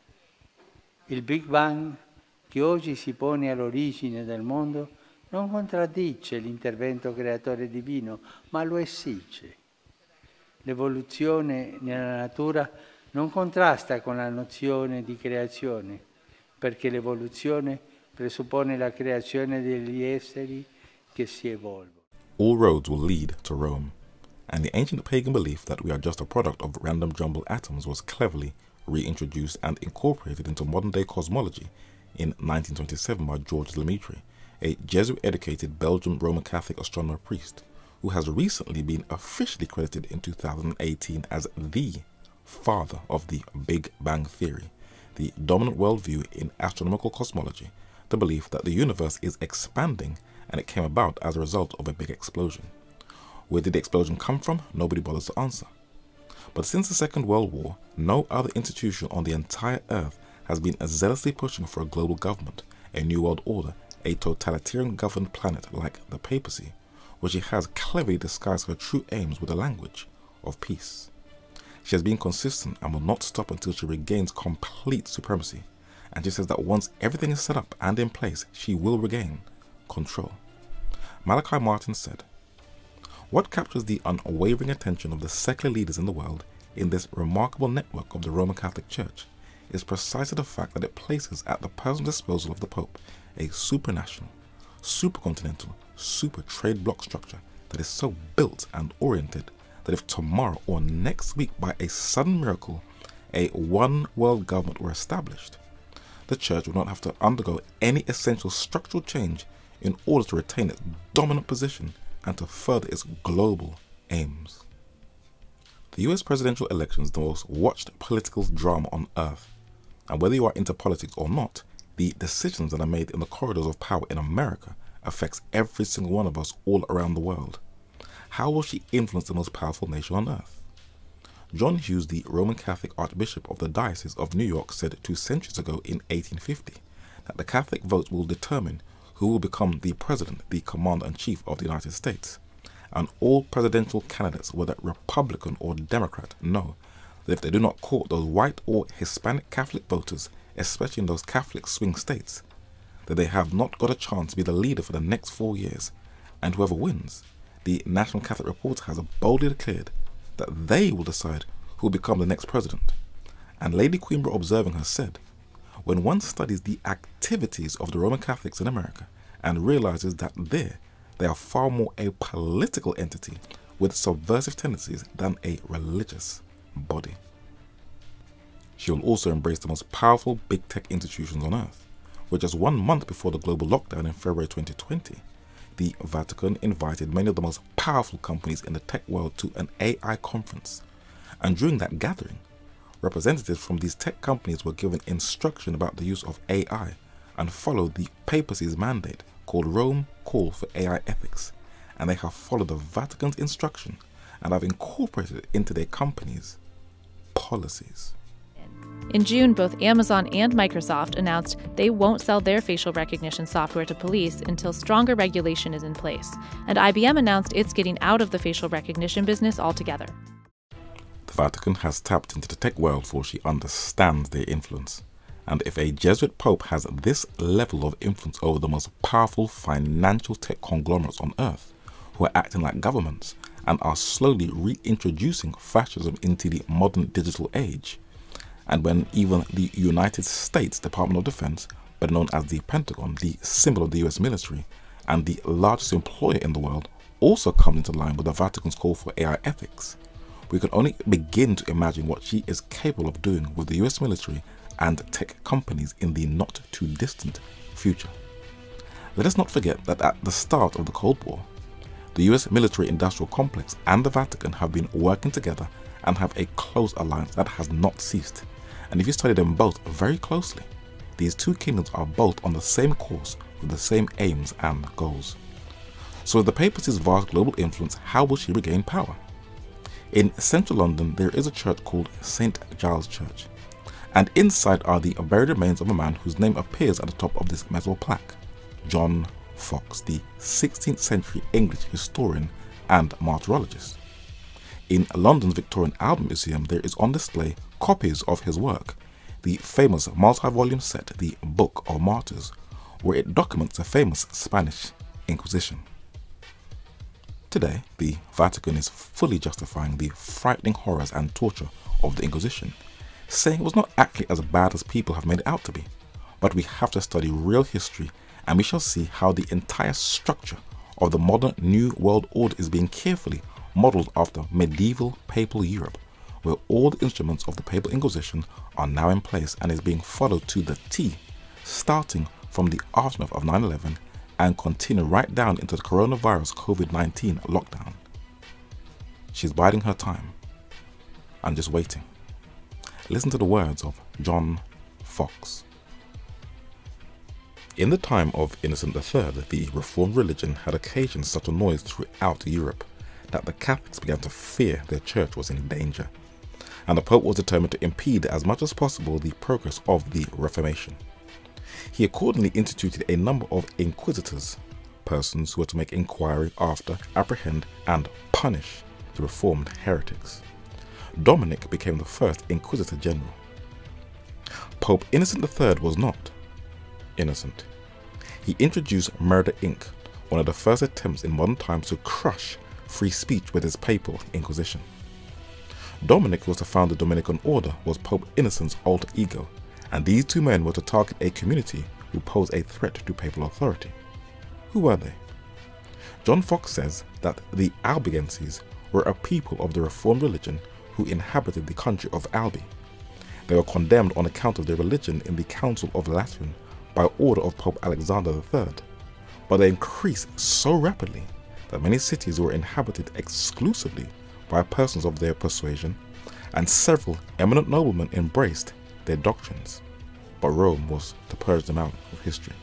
Il Big Bang, che oggi si pone all'origine del mondo, non contraddice l'intervento creatore divino, ma lo esige. L'evoluzione nella natura non contrasta con la nozione di creazione, perché l'evoluzione presuppone la creazione degli esseri che si evolvono. All roads will lead to Rome, and the ancient pagan belief that we are just a product of random jumbled atoms was cleverly reintroduced and incorporated into modern-day cosmology in 1927 by Georges Lemaître, a Jesuit-educated Belgian Roman Catholic astronomer priest, who has recently been officially credited in 2018 as the father of the Big Bang Theory, the dominant worldview in astronomical cosmology, the belief that the universe is expanding and it came about as a result of a big explosion. Where did the explosion come from? Nobody bothers to answer. But since the Second World War, no other institution on the entire earth has been as zealously pushing for a global government, a new world order, a totalitarian governed planet like the papacy, where she has cleverly disguised her true aims with the language of peace. She has been consistent and will not stop until she regains complete supremacy, and she says that once everything is set up and in place, she will regain control. Malachi Martin said, "What captures the unwavering attention of the secular leaders in the world in this remarkable network of the Roman Catholic Church is precisely the fact that it places at the personal disposal of the Pope a supranational, supercontinental, super trade bloc structure that is so built and oriented that if tomorrow or next week by a sudden miracle a one world government were established, the Church would not have to undergo any essential structural change in order to retain its dominant position and to further its global aims." The US presidential election is the most watched political drama on earth, and whether you are into politics or not, the decisions that are made in the corridors of power in America affects every single one of us all around the world. How will she influence the most powerful nation on earth? John Hughes, the Roman Catholic Archbishop of the Diocese of New York, said 2 centuries ago in 1850 that the Catholic vote will determine who will become the President, the Commander-in-Chief of the United States. And all presidential candidates, whether Republican or Democrat, know that if they do not court those white or Hispanic Catholic voters, especially in those Catholic swing states, that they have not got a chance to be the leader for the next 4 years. And whoever wins, the National Catholic Reporter has boldly declared that they will decide who will become the next president. And Lady Queenborough, observing her, said, "When one studies the activities of the Roman Catholics in America and realizes that there they are far more a political entity with subversive tendencies than a religious body." She will also embrace the most powerful big tech institutions on earth, where just 1 month before the global lockdown in February 2020, the Vatican invited many of the most powerful companies in the tech world to an AI conference. And during that gathering, representatives from these tech companies were given instruction about the use of AI and followed the papacy's mandate called Rome Call for AI Ethics, and they have followed the Vatican's instruction and have incorporated it into their companies' policies. In June, both Amazon and Microsoft announced they won't sell their facial recognition software to police until stronger regulation is in place. And IBM announced it's getting out of the facial recognition business altogether. The Vatican has tapped into the tech world, for she understands their influence. And if a Jesuit Pope has this level of influence over the most powerful financial tech conglomerates on earth, who are acting like governments and are slowly reintroducing fascism into the modern digital age, and when even the United States Department of Defense, better known as the Pentagon, the symbol of the US military, and the largest employer in the world, also come into line with the Vatican's call for AI ethics, we can only begin to imagine what she is capable of doing with the US military and tech companies in the not too distant future. Let us not forget that at the start of the Cold War, the US military-industrial complex and the Vatican have been working together and have a close alliance that has not ceased. And if you study them both very closely, these two kingdoms are both on the same course with the same aims and goals. So with the papacy's vast global influence, how will she regain power? In central London, there is a church called St. Giles Church, and inside are the buried remains of a man whose name appears at the top of this metal plaque, John Fox, the 16th century English historian and martyrologist. In London's Victorian Albert Museum, there is on display copies of his work, the famous multi-volume set, The Book of Martyrs, where it documents the famous Spanish Inquisition. Today, the Vatican is fully justifying the frightening horrors and torture of the Inquisition, saying it was not actually as bad as people have made it out to be. But we have to study real history, and we shall see how the entire structure of the modern New World Order is being carefully modelled after medieval papal Europe, where all the instruments of the Papal Inquisition are now in place and is being followed to the T, starting from the aftermath of 9/11 and continue right down into the coronavirus COVID-19 lockdown. She's biding her time and just waiting. Listen to the words of John Fox. In the time of Innocent III, the Reformed religion had occasioned such a noise throughout Europe that the Catholics began to fear their church was in danger, and the Pope was determined to impede as much as possible the progress of the Reformation. He accordingly instituted a number of inquisitors, persons who were to make inquiry after, apprehend, and punish the Reformed heretics. Dominic became the first Inquisitor General. Pope Innocent III was not innocent. He introduced Murder Inc., one of the first attempts in modern times to crush free speech with his papal inquisition. Dominic, who was to found the Dominican order, was Pope Innocent's alter ego, and these two men were to target a community who posed a threat to papal authority. Who were they? John Fox says that the Albigenses were a people of the Reformed religion who inhabited the country of Albi. They were condemned on account of their religion in the Council of Lateran by order of Pope Alexander III, but they increased so rapidly that many cities were inhabited exclusively by persons of their persuasion, and several eminent noblemen embraced their doctrines, but Rome was to purge them out of history.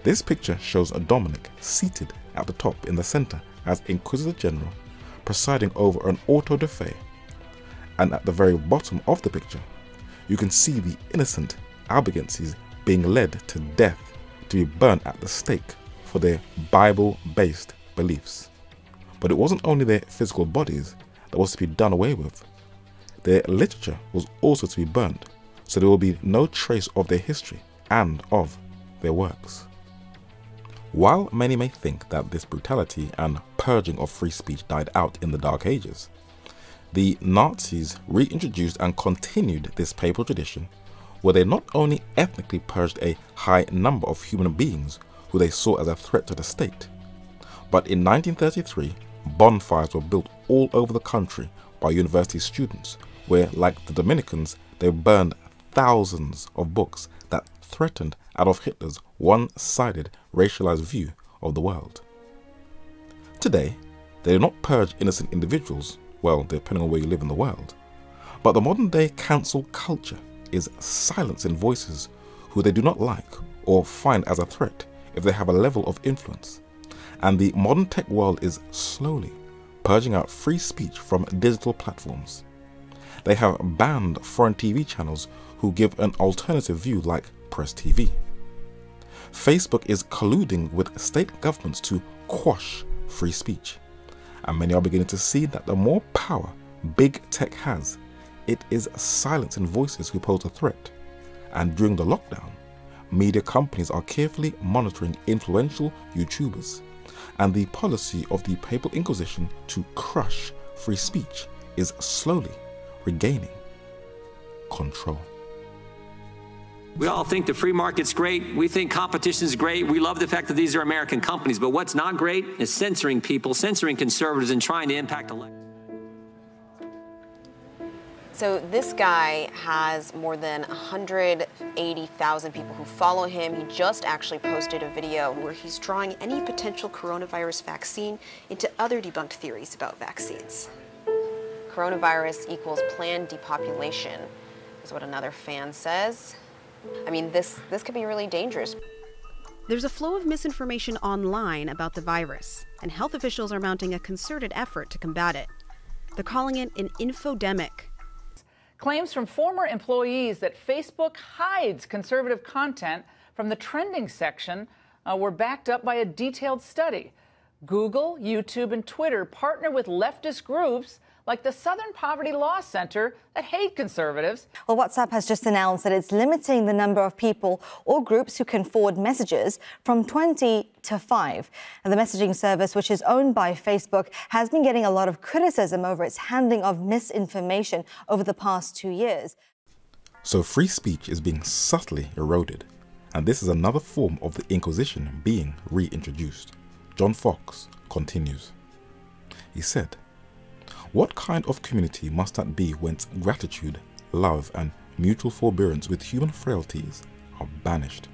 This picture shows a Dominic seated at the top in the center as Inquisitor General, presiding over an auto de fe, and at the very bottom of the picture you can see the innocent Albigenses being led to death to be burnt at the stake for their Bible-based beliefs. But it wasn't only their physical bodies that was to be done away with. Their literature was also to be burnt, so there will be no trace of their history and of their works. While many may think that this brutality and purging of free speech died out in the Dark Ages, the Nazis reintroduced and continued this papal tradition, where they not only ethnically purged a high number of human beings who they saw as a threat to the state, but in 1933 bonfires were built all over the country by university students, where, like the Dominicans, they burned thousands of books that threatened Adolf Hitler's one-sided racialized view of the world. Today, they do not purge innocent individuals, well, depending on where you live in the world, but the modern-day cancel culture is silencing voices who they do not like or find as a threat if they have a level of influence. And the modern tech world is slowly purging out free speech from digital platforms. They have banned foreign TV channels who give an alternative view like Press TV. Facebook is colluding with state governments to quash free speech. And many are beginning to see that the more power big tech has, it is silencing voices who pose a threat. And during the lockdown, media companies are carefully monitoring influential YouTubers. And the policy of the Papal Inquisition to crush free speech is slowly regaining control. We all think the free market's great. We think competition's great. We love the fact that these are American companies. But what's not great is censoring people, censoring conservatives, and trying to impact elections. So this guy has more than 180,000 people who follow him. He just actually posted a video where he's drawing any potential coronavirus vaccine into other debunked theories about vaccines. Coronavirus equals planned depopulation, is what another fan says. I mean, this could be really dangerous. There's a flow of misinformation online about the virus, and health officials are mounting a concerted effort to combat it. They're calling it an infodemic. Claims from former employees that Facebook hides conservative content from the trending section were backed up by a detailed study. Google, YouTube, and Twitter partner with leftist groups like the Southern Poverty Law Center that hate conservatives. Well, WhatsApp has just announced that it's limiting the number of people or groups who can forward messages from 20 to 5. And the messaging service, which is owned by Facebook, has been getting a lot of criticism over its handling of misinformation over the past 2 years. So free speech is being subtly eroded, and this is another form of the Inquisition being reintroduced. John Fox continues. He said, "What kind of community must that be whence gratitude, love, and mutual forbearance with human frailties are banished?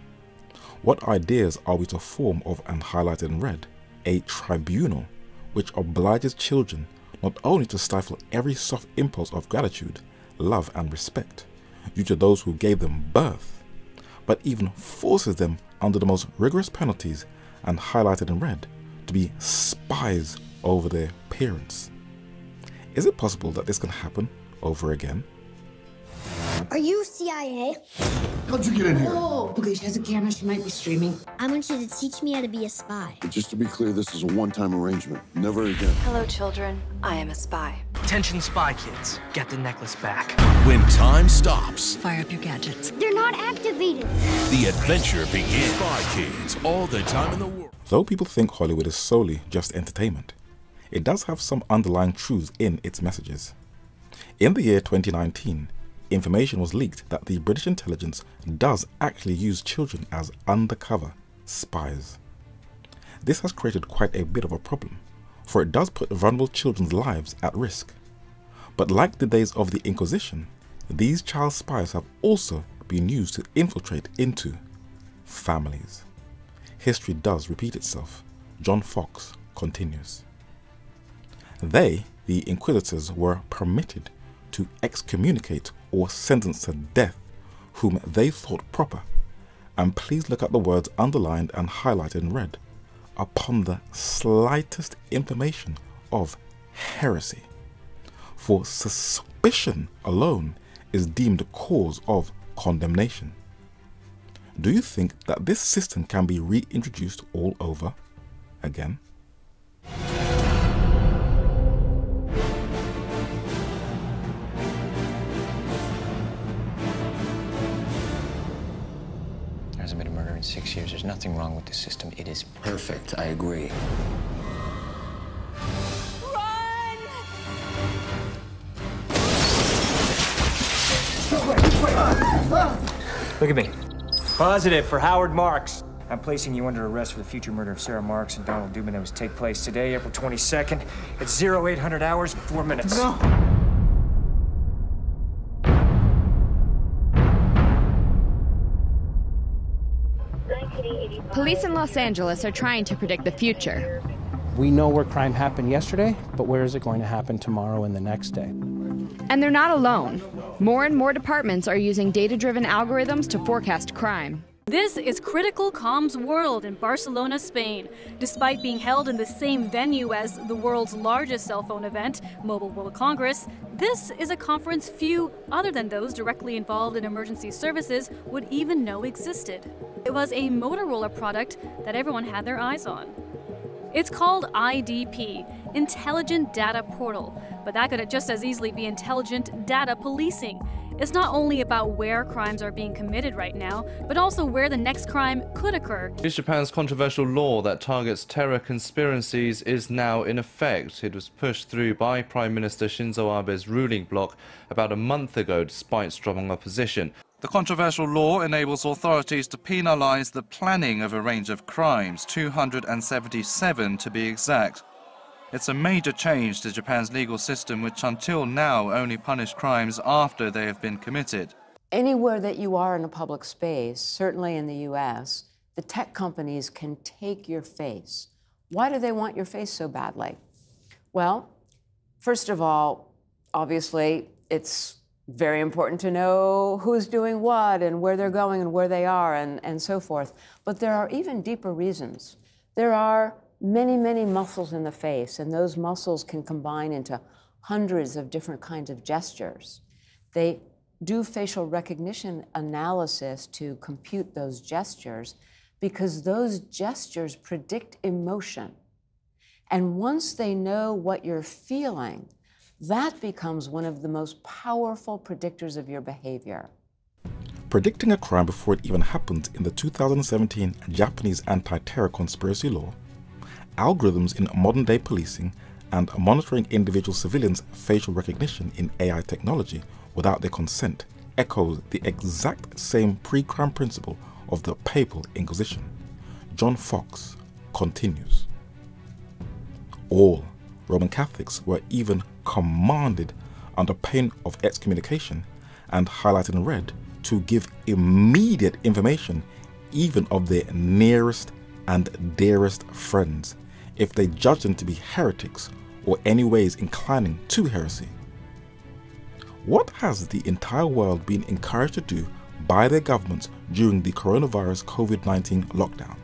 What ideas are we to form of and highlight in red? A tribunal which obliges children not only to stifle every soft impulse of gratitude, love, and respect due to those who gave them birth, but even forces them under the most rigorous penalties and highlighted in red to be spies over their parents. Is it possible that this can happen over again?" Are you CIA? How'd you get in here? Oh, okay, she has a camera. She might be streaming. I want you to teach me how to be a spy. Just to be clear, this is a one-time arrangement. Never again. Hello, children. I am a spy. Attention, spy kids. Get the necklace back. When time stops, Fire up your gadgets. They're not activated. the adventure begins. Spy Kids, all the time in the world. Though people think Hollywood is solely just entertainment, it does have some underlying truths in its messages. In the year 2019, information was leaked that the British intelligence does actually use children as undercover spies. This has created quite a bit of a problem, for it does put vulnerable children's lives at risk. But like the days of the Inquisition, these child spies have also been used to infiltrate into families. History does repeat itself. John Fox continues. They, the Inquisitors, were permitted to excommunicate or sentence to death whom they thought proper, and please look at the words underlined and highlighted in red, upon the slightest information of heresy. For suspicion alone is deemed a cause of condemnation. Do you think that this system can be reintroduced all over again? There hasn't been a murder in 6 years. There's nothing wrong with the system. It is perfect. I agree. Look at me. Positive for Howard Marks. I'm placing you under arrest for the future murder of Sarah Marks and Donald Dubin that was take place today, April 22nd, at 0800 hours and 4 minutes. No. Police in Los Angeles are trying to predict the future. We know where crime happened yesterday, but where is it going to happen tomorrow and the next day? And they're not alone. More and more departments are using data-driven algorithms to forecast crime. This is Critical Comms World in Barcelona, Spain. Despite being held in the same venue as the world's largest cell phone event, Mobile World Congress, this is a conference few, other than those directly involved in emergency services, would even know existed. It was a Motorola product that everyone had their eyes on. It's called IDP, Intelligent Data Portal, but that could just as easily be Intelligent Data Policing. It's not only about where crimes are being committed right now, but also where the next crime could occur. Japan's controversial law that targets terror conspiracies is now in effect. It was pushed through by Prime Minister Shinzo Abe's ruling bloc about a month ago, despite strong opposition. The controversial law enables authorities to penalize the planning of a range of crimes, 277 to be exact. It's a major change to Japan's legal system, which until now only punished crimes after they have been committed. Anywhere that you are in a public space, certainly in the US, the tech companies can take your face. Why do they want your face so badly? Well, first of all, obviously, it's very important to know who's doing what and where they're going and where they are and so forth. But there are even deeper reasons. There are many, many muscles in the face, and those muscles can combine into hundreds of different kinds of gestures. They do facial recognition analysis to compute those gestures because those gestures predict emotion. And once they know what you're feeling, that becomes one of the most powerful predictors of your behavior. Predicting a crime before it even happens in the 2017 Japanese anti-terror conspiracy law, algorithms in modern-day policing, and monitoring individual civilians' facial recognition in AI technology without their consent echoes the exact same pre-crime principle of the Papal Inquisition. John Fox continues. All Roman Catholics were even commanded under pain of excommunication and highlighted in red to give immediate information even of their nearest and dearest friends if they judged them to be heretics or any ways inclining to heresy. What has the entire world been encouraged to do by their governments during the coronavirus COVID-19 lockdown?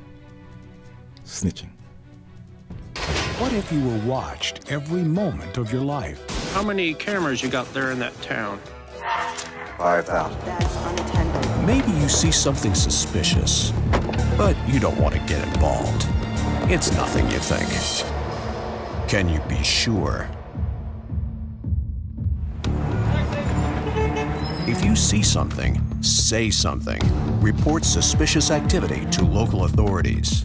Snitching. What if you were watched every moment of your life? How many cameras you got there in that town? 5,000. That's unattended. Maybe you see something suspicious, but you don't want to get involved. It's nothing, you think. Can you be sure? If you see something, say something. Report suspicious activity to local authorities.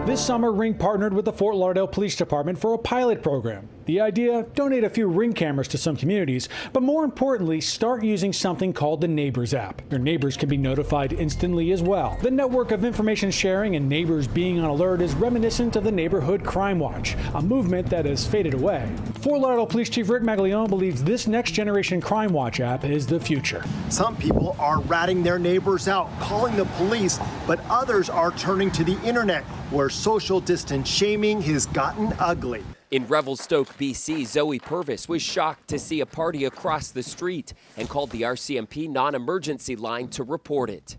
This summer, Ring partnered with the Fort Lauderdale Police Department for a pilot program. The idea, donate a few Ring cameras to some communities, but more importantly, start using something called the Neighbors app. Your neighbors can be notified instantly as well. The network of information sharing and neighbors being on alert is reminiscent of the Neighborhood Crime Watch, a movement that has faded away. Fort Lauderdale Police Chief Rick Maglione believes this next generation Crime Watch app is the future. Some people are ratting their neighbors out, calling the police, but others are turning to the internet, where social distance shaming has gotten ugly. In Revelstoke, BC, Zoe Purvis was shocked to see a party across the street and called the RCMP non-emergency line to report it.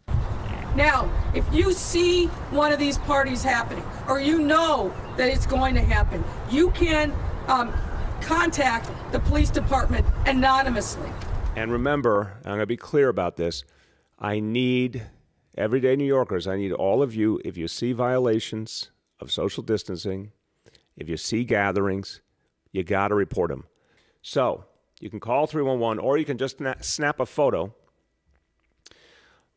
Now, if you see one of these parties happening, or you know that it's going to happen, you can contact the police department anonymously. And remember, I'm going to be clear about this, I need everyday New Yorkers, I need all of you, if you see violations of social distancing, if you see gatherings, you got to report them. So you can call 311 or you can just snap a photo,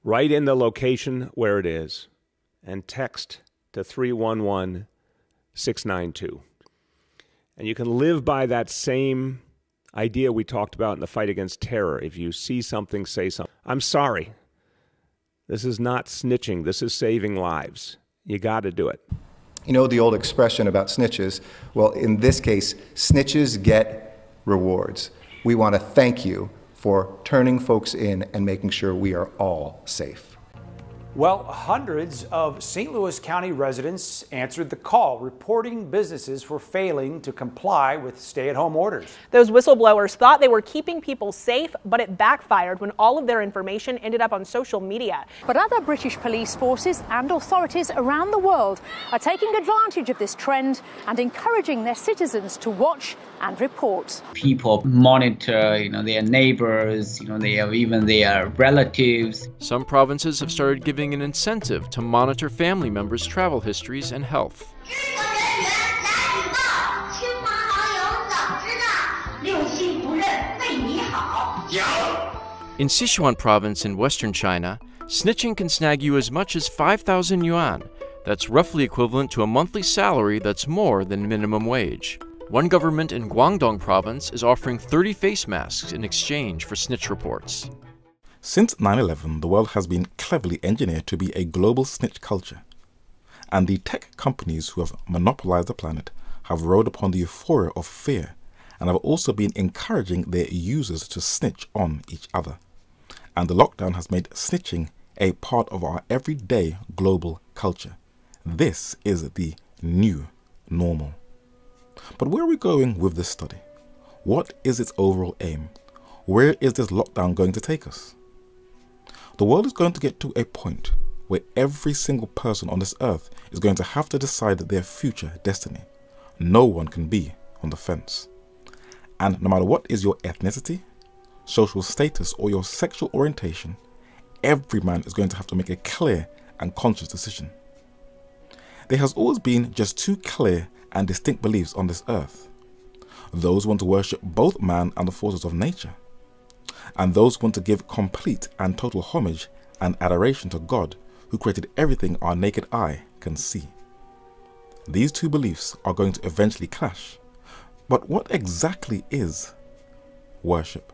write in the location where it is, and text to 311-692. And you can live by that same idea we talked about in the fight against terror. If you see something, say something. I'm sorry. This is not snitching. This is saving lives. You got to do it. You know the old expression about snitches? Well, in this case, snitches get rewards. We want to thank you for turning folks in and making sure we are all safe. Well, hundreds of St. Louis County residents answered the call, reporting businesses for failing to comply with stay-at-home orders. Those whistleblowers thought they were keeping people safe, but it backfired when all of their information ended up on social media. But other British police forces and authorities around the world are taking advantage of this trend and encouraging their citizens to watch and report. People monitor, their neighbors, even their relatives. Some provinces have started giving an incentive to monitor family members' travel histories and health. In Sichuan province in western China, snitching can snag you as much as 5,000 yuan. That's roughly equivalent to a monthly salary that's more than minimum wage. One government in Guangdong province is offering 30 face masks in exchange for snitch reports. Since 9/11, the world has been cleverly engineered to be a global snitch culture. And the tech companies who have monopolized the planet have rode upon the euphoria of fear and have also been encouraging their users to snitch on each other. And the lockdown has made snitching a part of our everyday global culture. This is the new normal. But where are we going with this study? What is its overall aim? Where is this lockdown going to take us? The world is going to get to a point where every single person on this earth is going to have to decide their future destiny. No one can be on the fence. And no matter what is your ethnicity, social status, or your sexual orientation, every man is going to have to make a clear and conscious decision. There has always been just two clear and distinct beliefs on this earth. Those who want to worship both man and the forces of nature, and those who want to give complete and total homage and adoration to God, who created everything our naked eye can see. These two beliefs are going to eventually clash. But what exactly is worship?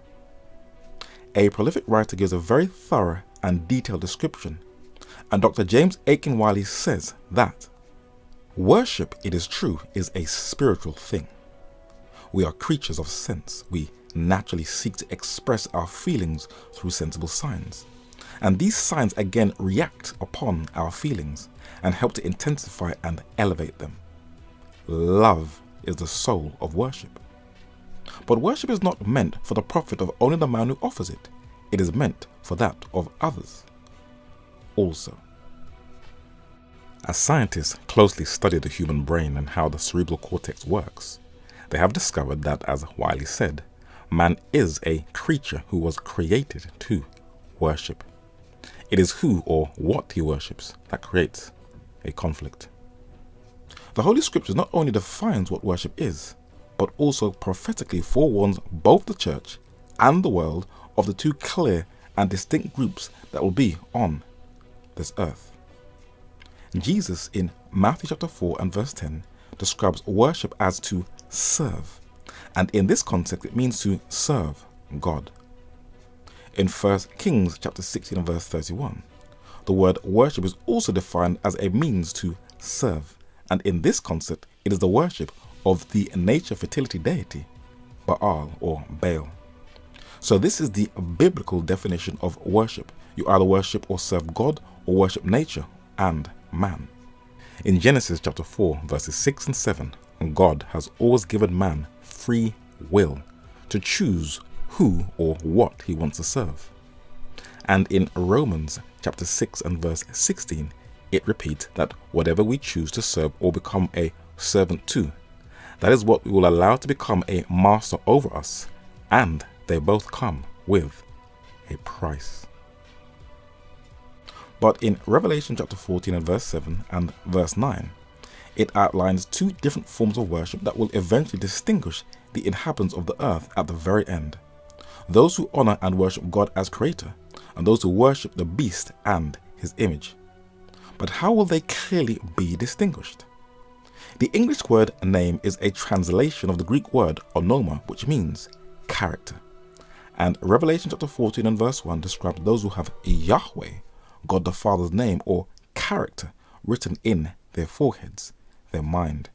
A prolific writer gives a very thorough and detailed description, and Dr. James Aiken Wiley says that worship, it is true, is a spiritual thing. We are creatures of sense. We naturally seek to express our feelings through sensible signs. And these signs again react upon our feelings and help to intensify and elevate them. Love is the soul of worship. But worship is not meant for the profit of only the man who offers it. It is meant for that of others also. As scientists closely study the human brain and how the cerebral cortex works, they have discovered that, as Wiley said, man is a creature who was created to worship. It is who or what he worships that creates a conflict. The Holy Scriptures not only defines what worship is, but also prophetically forewarns both the church and the world of the two clear and distinct groups that will be on this earth. Jesus in Matthew chapter 4 and verse 10 describes worship as to serve, and in this context it means to serve God. In 1 Kings chapter 16 and verse 31, the word worship is also defined as a means to serve, and in this concept it is the worship of the nature fertility deity Baal or Baal. So this is the biblical definition of worship. You either worship or serve God or worship nature and man. In Genesis chapter 4 verses 6 and 7, God has always given man free will to choose who or what he wants to serve. And in Romans chapter 6 and verse 16, it repeats that whatever we choose to serve or become a servant to, that is what we will allow to become a master over us, and they both come with a price. But in Revelation chapter 14 and verse 7 and verse 9, It outlines two different forms of worship that will eventually distinguish the inhabitants of the earth at the very end. Those who honor and worship God as creator, and those who worship the beast and his image. But how will they clearly be distinguished? The English word name is a translation of the Greek word onoma, which means character. And Revelation chapter 14 and verse 1 describes those who have Yahweh, God the Father's name or character, written in their foreheads, their mind.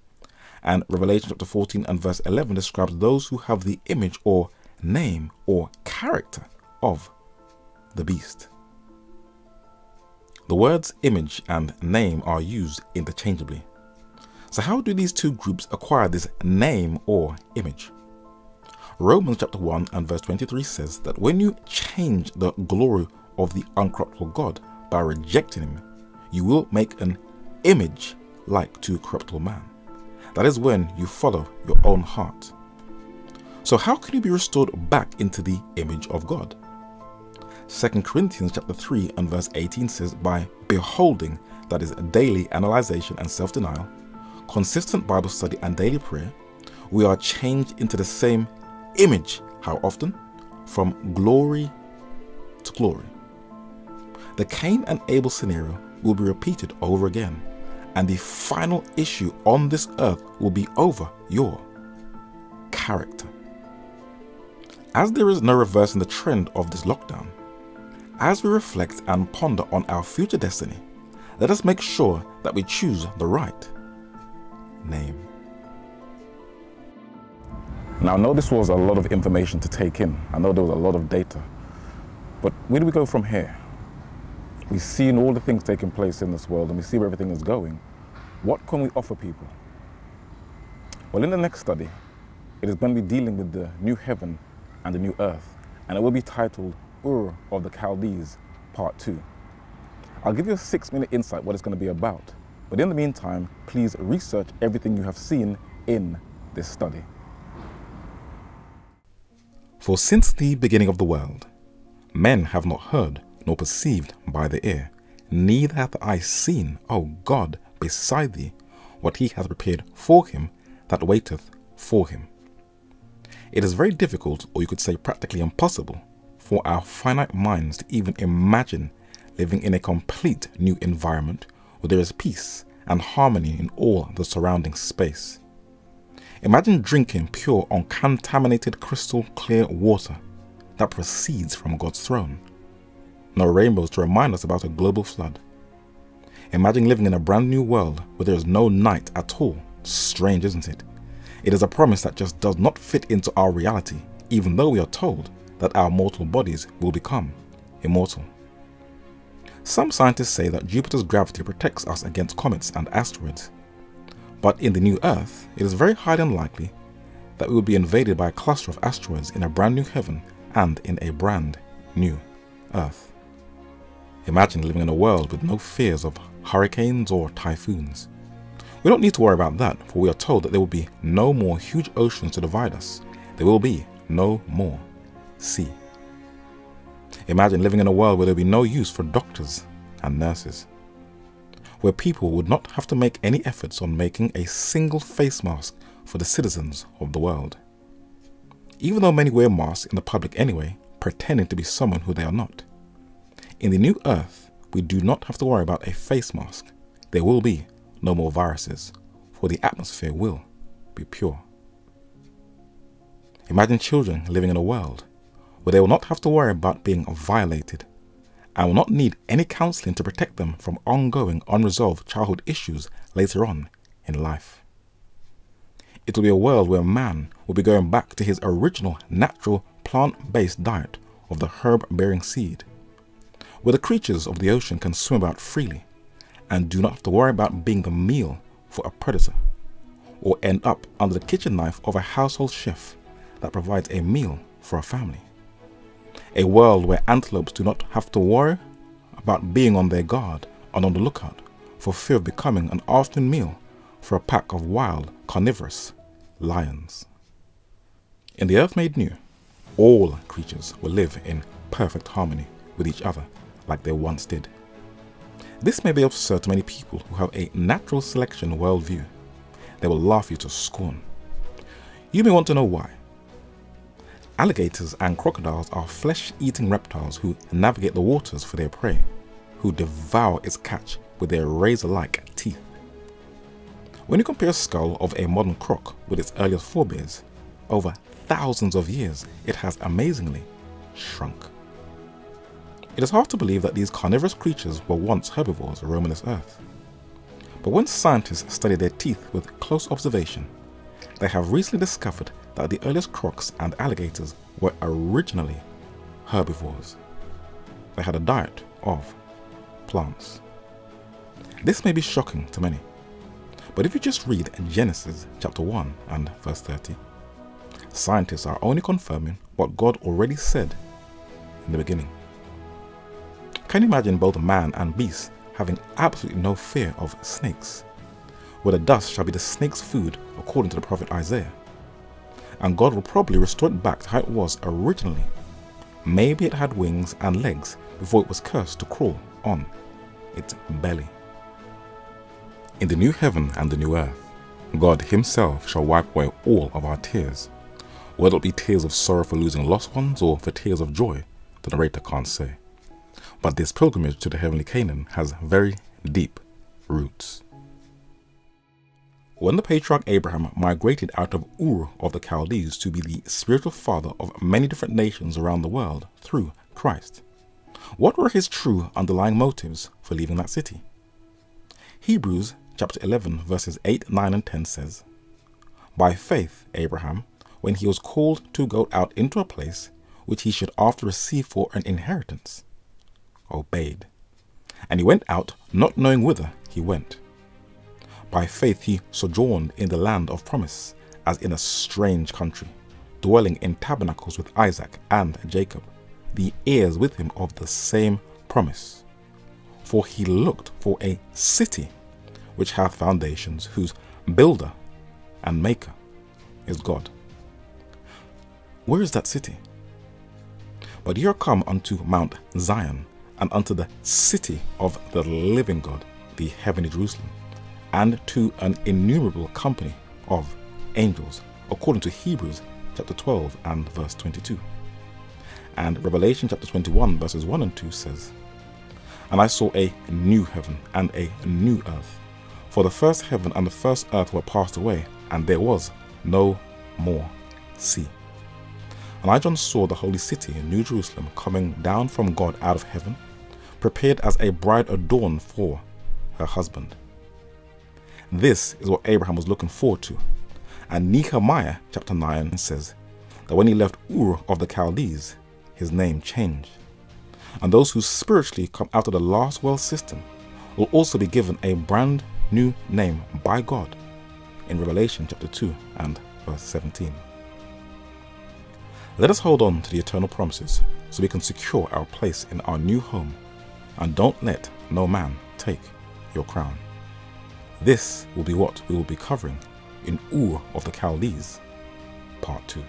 And Revelation chapter 14 and verse 11 describes those who have the image or name or character of the beast. The words image and name are used interchangeably. So how do these two groups acquire this name or image? Romans chapter 1 and verse 23 says that when you change the glory of the uncorruptible God by rejecting him, you will make an image like to a corruptible man. That is when you follow your own heart. So how can you be restored back into the image of God? 2 Corinthians chapter 3 and verse 18 says, by beholding, that is daily analyzation and self-denial, consistent Bible study and daily prayer, we are changed into the same image. How often? From glory to glory. The Cain and Abel scenario will be repeated over again, and the final issue on this earth will be over your character. As there is no reversing the trend of this lockdown, as we reflect and ponder on our future destiny, let us make sure that we choose the right name. Now, I know this was a lot of information to take in. I know there was a lot of data. But where do we go from here? We've seen all the things taking place in this world and we see where everything is going. What can we offer people? Well, in the next study, it is going to be dealing with the new heaven and the new earth, and it will be titled Ur of the Chaldees, Part 2. I'll give you a 6-minute insight what it's going to be about, but in the meantime, please research everything you have seen in this study. For since the beginning of the world, men have not heard nor perceived by the ear, neither hath eye seen, O God, beside thee, what he hath prepared for him that waiteth for him. It is very difficult, or you could say practically impossible, for our finite minds to even imagine living in a complete new environment where there is peace and harmony in all the surrounding space. Imagine drinking pure, uncontaminated, crystal clear water that proceeds from God's throne. No rainbows to remind us about a global flood. Imagine living in a brand new world where there is no night at all. Strange, isn't it? It is a promise that just does not fit into our reality, even though we are told that our mortal bodies will become immortal. Some scientists say that Jupiter's gravity protects us against comets and asteroids. But in the new Earth, it is very highly unlikely that we will be invaded by a cluster of asteroids in a brand new heaven and in a brand new Earth. Imagine living in a world with no fears of hurricanes or typhoons. We don't need to worry about that, for we are told that there will be no more huge oceans to divide us. There will be no more sea. Imagine living in a world where there will be no use for doctors and nurses, where people would not have to make any efforts on making a single face mask for the citizens of the world. Even though many wear masks in the public anyway, pretending to be someone who they are not. In the new Earth, we do not have to worry about a face mask. There will be no more viruses, for the atmosphere will be pure. Imagine children living in a world where they will not have to worry about being violated and will not need any counseling to protect them from ongoing unresolved childhood issues later on in life. It will be a world where man will be going back to his original natural plant-based diet of the herb-bearing seed, where the creatures of the ocean can swim about freely and do not have to worry about being the meal for a predator or end up under the kitchen knife of a household chef that provides a meal for a family. A world where antelopes do not have to worry about being on their guard and on the lookout for fear of becoming an afternoon meal for a pack of wild, carnivorous lions. In the earth made new, all creatures will live in perfect harmony with each other like they once did. This may be absurd to many people who have a natural selection worldview. They will laugh you to scorn. You may want to know why. Alligators and crocodiles are flesh-eating reptiles who navigate the waters for their prey, who devour its catch with their razor-like teeth. When you compare the skull of a modern croc with its earliest forebears, over thousands of years it has amazingly shrunk. It is hard to believe that these carnivorous creatures were once herbivores roaming this earth. But when scientists study their teeth with close observation, they have recently discovered that the earliest crocs and alligators were originally herbivores. They had a diet of plants. This may be shocking to many, but if you just read Genesis chapter 1 and verse 30, scientists are only confirming what God already said in the beginning. Can you imagine both man and beast having absolutely no fear of snakes? Where the dust shall be the snake's food, according to the prophet Isaiah. And God will probably restore it back to how it was originally. Maybe it had wings and legs before it was cursed to crawl on its belly. In the new heaven and the new earth, God himself shall wipe away all of our tears. Whether it be tears of sorrow for losing lost ones or for tears of joy, the narrator can't say. But this pilgrimage to the heavenly Canaan has very deep roots. When the patriarch Abraham migrated out of Ur of the Chaldees to be the spiritual father of many different nations around the world through Christ, what were his true underlying motives for leaving that city? Hebrews chapter 11 verses 8, 9 and 10 says, "By faith Abraham, when he was called to go out into a place which he should after receive for an inheritance, obeyed. And he went out, not knowing whither he went. By faith he sojourned in the land of promise, as in a strange country, dwelling in tabernacles with Isaac and Jacob, the heirs with him of the same promise. For he looked for a city which hath foundations, whose builder and maker is God." Where is that city? "But ye are come unto Mount Zion, and unto the city of the living God, the heavenly Jerusalem, and to an innumerable company of angels," according to Hebrews chapter 12 and verse 22. And Revelation chapter 21 verses 1 and 2 says, "And I saw a new heaven and a new earth, for the first heaven and the first earth were passed away, and there was no more sea. And I, John, saw the holy city, New Jerusalem, coming down from God out of heaven, prepared as a bride adorned for her husband." This is what Abraham was looking forward to. And Nehemiah chapter 9 says that when he left Ur of the Chaldees, his name changed. And those who spiritually come out of the last world system will also be given a brand new name by God in Revelation chapter 2 and verse 17. Let us hold on to the eternal promises so we can secure our place in our new home, and don't let no man take your crown. This will be what we will be covering in Ur of the Chaldees, part 2.